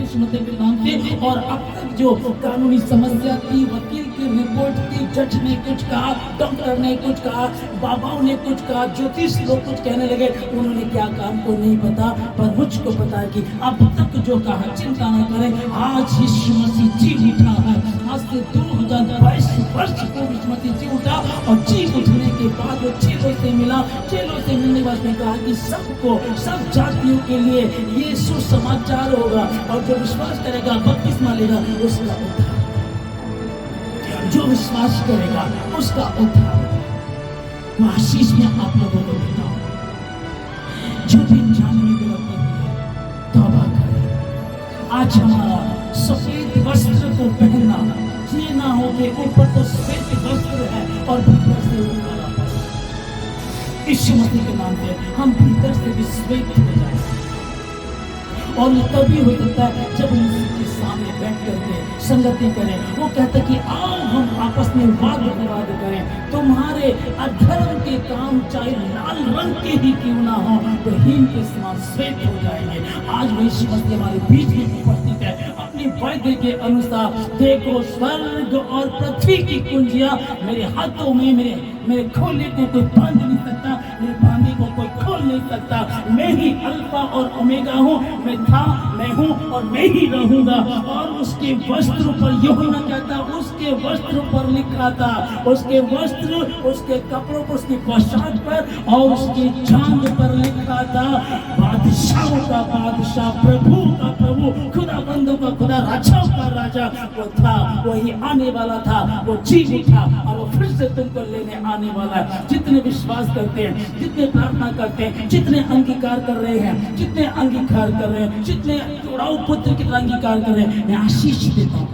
यीशु मसीह के नाम से। और अब तक जो कानूनी समस्या थी, वकील की रिपोर्ट थी, जज ने कुछ कहा, डॉक्टर ने कुछ कहा, बाबाओं ने कुछ कहा, ज्योतिष लोग कुछ कहने लगे, उन्होंने क्या कहा हमको नहीं पता, पर मुझको पता है कि अब तक जो कहा चिंता न करें, आज यीशु मसीह जी उठा है। आज से 2022 वर्ष को यीशु मसीह जी उठा और जी उठने के बाद वो चेलों से मिला। चेलों से मिलने के बाद उसने कहा कि सबको, सब जातियों के लिए ये सुसमाचार होगा और जो विश्वास करेगा, बपतिस्मा लेगा, उसका उद्धार। जो विश्वास करेगा उसका उद्धार। वो आशीष में आप लोगों को देता हूं। जो भी जाने में गलती है, तौबा करें। आज हमारा सफेद वस्त्र को पहनना, ये ना हो कि ऊपर तो सफेद वस्त्र है और भीतर से वो काला वस्त्र। यीशु मसीह के नाम पे हम भीतर से भी श्वेत हो जाए। और ये तभी हो सकता है जब हम उसके सामने बैठ करके संगति करें। वो कहता कि आओ हम आपस में वाद विवाद करें। तुम्हारे अधर्म के काम चाहे लाल रंग के ही क्यों ना हो, तो हिम के समान श्वेत हो जाएंगे। आज वो यीशु मसीह हमारे बीच में उपस्थित है। अपनी वायदे के अनुसार देखो, स्वर्ग और पृथ्वी की कुंजियां मेरे हाथों में, मेरे खोलने को कोई बांध नहीं सकता, मेरे बांधने को कोई खोल नहीं सकता। मैं ही अल्फा और ओमेगा हूँ। मैं था, मैं हूँ और मैं ही रहूंगा। और उसके वस्त्र पर यूहन्ना कहता, उसके वस्त्र पर लिखा था, उसके वस्त्र, उसके कपड़ों पर, उसकी पोशाक पर और उसके चांद पर लिखा था, बादशाहों का बादशाह, प्रभु का प्रभु, खुदाबंदों का खुदा, राजाओं का राजा। वो था, वही आने वाला था, वो जी उठा और वो फिर से तुमको लेने आने वाला है। जितने विश्वास करते हैं, जितने प्रार्थना करते हैं, जितने अंगीकार कर रहे हैं, जितने अंगीकार कर रहे हैं, जितने चुड़ाऊ पुत्र के अंगीकार कर रहे हैं, मैं आशीष देता हूँ।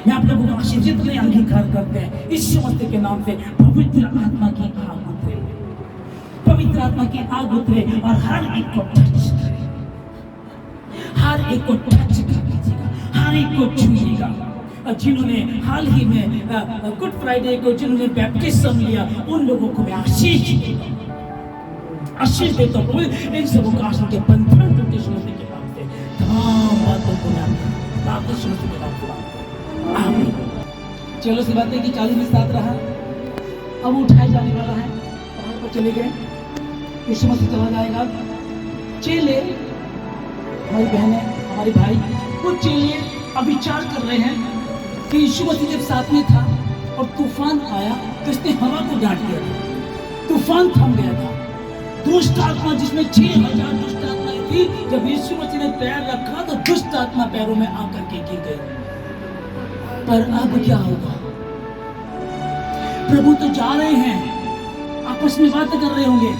मैं आप लोगों को आशीष, जितने अंगीकार करते हैं यीशु मसीह के नाम से, पवित्र आत्मा की आग उतरे, पवित्र आत्मा की आग उतरे और हर एक को टच करे, हर एक को टच कर लीजिएगा, हर एक को छूइएगा। जिन्होंने हाल ही में गुड फ्राइडे को जिन्होंने बैप्टिज्म लिया, उन लोगों को मैं आशीष देता हूँ। इन सबों का आशीष के बंधन टूटे यीशु मसीह के नाम से, तमाम बातों को मैं यीशु मसीह के नाम से आमीन। चलो सी बातें कि 40 दिन साथ रहा, अब उठाए जाने वाला है, पहाड़ पर चले गए, यीशु मसीह चला जाएगा। चेले, हमारी बहनें, हमारे भाई, वो चेले अब विचार कर रहे हैं कि यीशु मसीह जब साथ में था और तूफान आया तो इसने हवा को डांट दिया था, तूफान थम गया था। दुष्ट आत्मा, जिसमें 6000 दुष्ट आत्माएं थी, जब यीशु मसीह ने पैर रखा तो दुष्ट आत्मा पैरों में आकर के गिर गई। पर अब क्या होगा? प्रभु तो जा रहे हैं, आपस में बात कर रहे होंगे,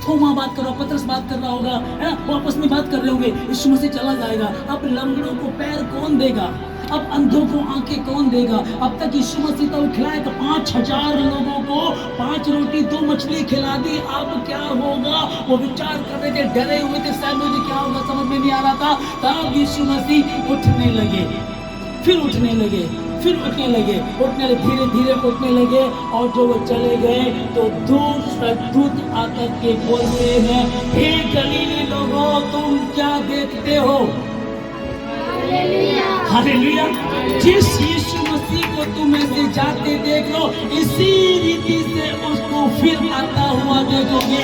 थोमा बात कर रहा, पतरस बात कर रहा होगा, है ना, वो आपस में बात कर रहे होंगे। यीशु मसीह चला जाएगा, अब लंगड़ों को पैर कौन देगा, अब अंधों को आंखें कौन देगा? अब तक यीशु मसीह तो खिलाए तो 5000 लोगों को 5 रोटी 2 मछली खिला दी, अब क्या होगा? वो विचार कर रहे थे, डरे हुए थे, शायद मुझे क्या होगा समझ में नहीं आ रहा था। तब यीशु मसीह उठने लगे, फिर उठने लगे, उठने लगे, धीरे धीरे उठने लगे। और जो वो चले गए तो दूत आकर के बोलते हैं, हे गलीली लोगों, तुम क्या देखते हो? हालेलुया। जिस यीशु मसीह को तुम ऐसे जाते देख लो, इसी रीति से उसको फिर आता हुआ देखोगे।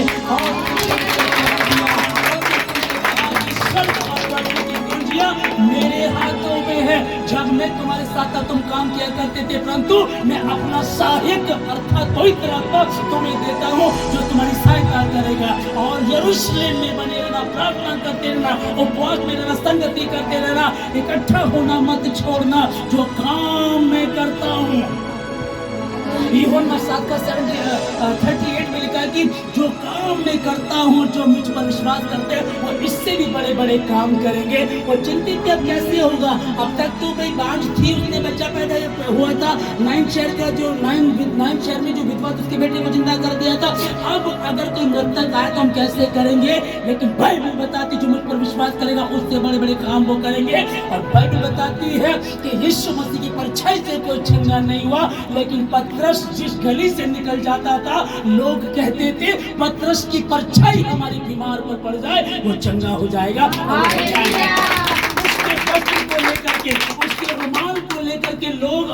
मेरे हाथों में है। जब मैं तुम्हारे साथ था तुम काम किया करते थे, परंतु मैं अपना साहित्य अर्थात पवित्र आत्मा तुम्हें देता हूँ जो तुम्हारी सहायता करेगा। और यरूशलेम में बने रहना, प्रार्थना करते रहना, उपवास में रहना, संगति करते रहना, इकट्ठा होना मत छोड़ना। जो काम मैं करता हूँ, यूहन्ना 7:38 में लिखा है कि जो काम मैं करता हूँ, जो मुझ पर विश्वास करते हैं, वो इससे भी बड़े बड़े काम करेंगे। और चिंतित अब कैसे होगा? अब तक तो भाई बांझ थी, उसने बच्चा पैदा हुआ था, 9 शहर का जो 9 शहर में जो विधवा थी, उसके बेटे को जिंदा कर दिया था। अब अगर कोई मृतक आए तो हम कैसे करेंगे? लेकिन बाइबल बताती जो मुझ पर विश्वास करेगा उससे बड़े बड़े काम वो करेंगे। और बाइबल बताती है कि यीशु मसीह की परछाई से कोई छीना नहीं हुआ, लेकिन पतरस जिस गली से निकल जाता था, लोग कहते थे पतरस की परछाई हमारी बीमार पर पड़ जाए वो चंगा हो जाएगा। उसके वस्त्र को लेकर के, उसके रुमाल को लेकर के लोग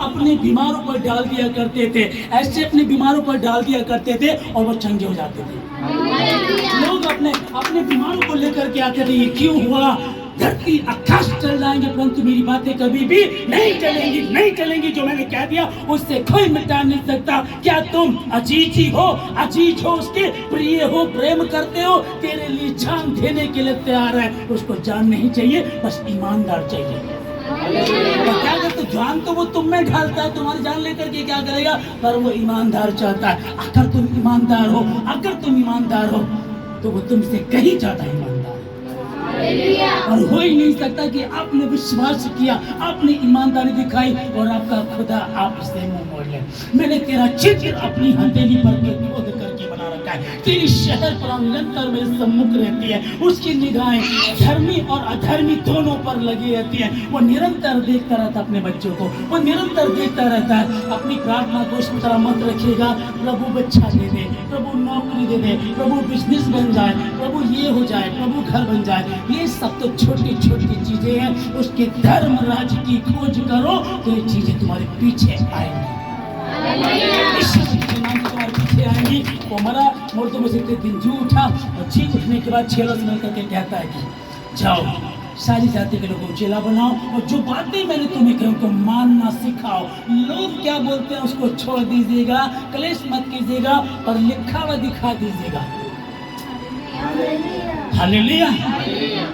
अपने बीमारों पर डाल दिया करते थे, ऐसे अपने बीमारों पर डाल दिया करते थे और वो चंगे हो जाते थे। लोग अपने बीमारों को लेकर के आते थे, ये क्यों हुआ? धरती आकाश चल जाएंगे परंतु मेरी बातें कभी भी नहीं चलेंगी, नहीं चलेंगी। जो मैंने कह दिया उससे कोई मिटा नहीं सकता। क्या तुम अजीज ही हो, अजीज हो, उसके प्रिय हो, प्रेम करते हो, तेरे लिए जान देने के लिए तैयार है। उसको जान नहीं चाहिए, बस ईमानदार चाहिए। तो क्या करते, जान तो वो तुम में ढालता है, तुम्हारी जान लेकर के क्या करेगा, पर वो ईमानदार चाहता है। अगर तुम ईमानदार हो, अगर तुम ईमानदार हो तो वो तुमसे कहीं ज्यादा ईमानदार है। और हो ही नहीं सकता कि आपने विश्वास किया, आपने ईमानदारी दिखाई और आपका खुदा आपसे मुंह मोड़ ले। मैंने तेरा चित्र अपनी हथेली पर खोद करके बना रखा है, तेरी शहर पर निरंतर मेरे सम्मुख रहती है। उसकी निगाहें धर्मी और अधर्मी दोनों पर लगी रहती है। वो निरंतर देखता रहता अपने बच्चों को, वो निरंतर देखता रहता है। अपनी प्रार्थना को इस तरह मत रखिएगा, प्रभु बच्चा दे दे, प्रभु नौकरी दे दे, प्रभु बिजनेस बन जाए, प्रभु ये हो जाए, प्रभु घर बन जाए। ये सब तो छोटी छोटी चीजें हैं। उसके धर्म राज्य की खोज करो तो ये चीजें तुम्हारे पीछे आएंगी, तुम्हारे पीछे आएंगी। वो मरा मुर्दों में से दिन जी उठा और जी उठने के बाद 6 वर्ष मिल करके कहता है कि जाओ सारी जाति के लोगों को चेला बनाओ और जो बातें मैंने तुम्हें कही उनको मानना सिखाओ। लोग क्या बोलते हैं उसको छोड़ दीजिएगा, क्लेश मत कीजिएगा और लिखा हुआ दिखा दीजिएगा। हालेलुया।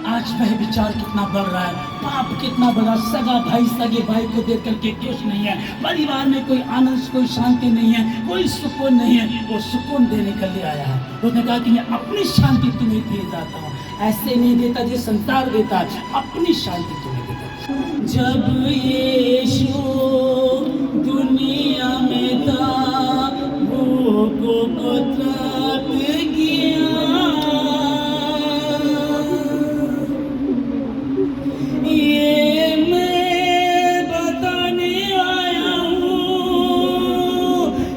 आज वह विचार कितना बढ़ रहा है, पाप कितना बड़ा, सगा भाई सगे भाई को देख करके खुश नहीं है, परिवार में कोई आनंद, कोई शांति नहीं है, कोई सुकून नहीं है। वो सुकून देने के लिए आया है। उसने कहा कि मैं अपनी शांति तुम्हें दे जाता हूँ, ऐसे नहीं देता जो संसार देता है, अपनी शांति तुम्हें देता। जब यीशु दुनिया में था वो को तराप गया, ये मैं बताने आया हूँ,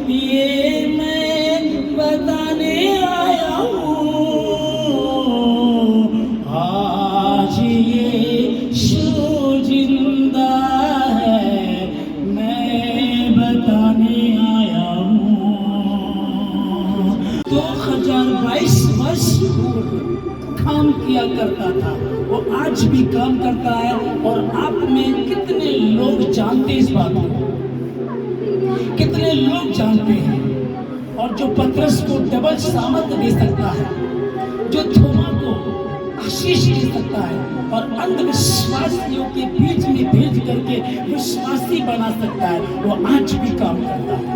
ये मैं बताने आया हूँ। आज यीशु जिंदा है, मैं बताने आया हूँ। 2022 वर्ष काम किया करता था, वो आज भी काम करता है। और आप में कितने लोग जानते हैं इस बात को, कितने लोग जानते हैं। और जो पतरस को डबल सामर्थ दे सकता है, जो थोमा को आशीष दे सकता है और अंधविश्वासियों के बीच में भेज करके विश्वासी बना सकता है, वो आज भी काम करता है।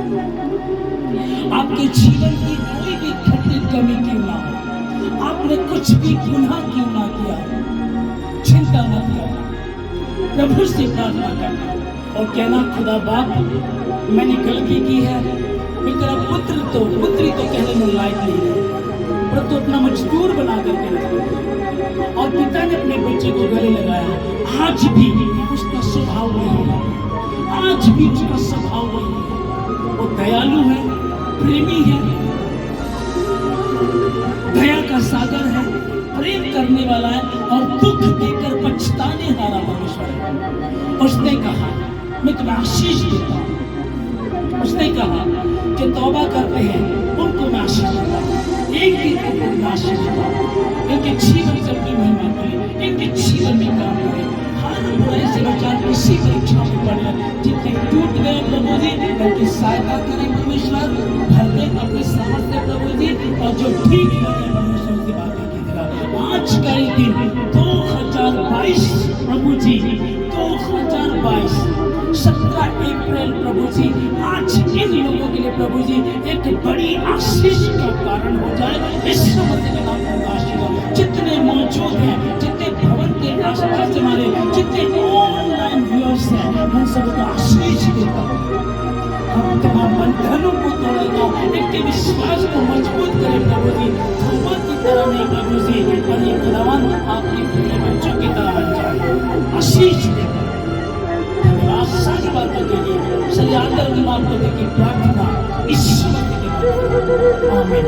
आपके जीवन की कोई भी घटी कमी क्यों ना हो, आपने कुछ भी गुनाह क्यों ना किया, चिंता मत करना, प्रभु से प्रार्थना करना और कहना खुदा बाप मैंने गलती की है, मेरा पुत्री तो कहने में लायक नहीं है, पर तो अपना मजदूर बना करके रखा। और पिता ने अपने बच्चे को गले लगाया। आज भी उसका स्वभाव वही है, आज भी उसका स्वभाव वही है। वो दयालु है, प्रेमी है, दया का सागर है, प्रेम करने वाला है और दुख देकर पछताने हारा परमेश्वर है। उसने कहा मैं तुम्हें आशीष देता हूँ, उसने कहा कि तौबा करते हैं उनको मैं आशीष देता हूँ, एक को मैं आशीष देता हूँ। इनके जीवन से अपनी महिमा करे, इनके जीवन में काम करे, हर बुराई से बचा, किसी परीक्षा में पड़े, जितने टूट गए प्रभु जी उनकी सहायता करें परमेश्वर, भर दे अपने सामर्थ से प्रभु जी, और जो ठीक लगे परमेश्वर से बातें कीजिएगा। आज का ही दिन 2022 प्रभु जी, 2022 17 अप्रैल प्रभु जी, आज इन लोगों के लिए प्रभु जी एक बड़ी आशीष का कारण हो जाए। इस मसीह के नाम में आशीष। जितने मौजूद हैं, जितने भवन के आसपास हमारे जितने ऑनलाइन व्यूअर्स हैं, मैं सबको आशीष देता हूँ। हम तमाम बंधनों को तोड़ेगा, इनके विश्वास को मजबूत करें प्रभु जी, थोमा की तरह नहीं प्रभु जी, और ये खुदावन आपके प्रिय बच्चों की तरह बन जाए। आशीष देता सारी बातों के लिए सही आदर की बातों की प्रार्थना इस वक्त के लिए आमीन।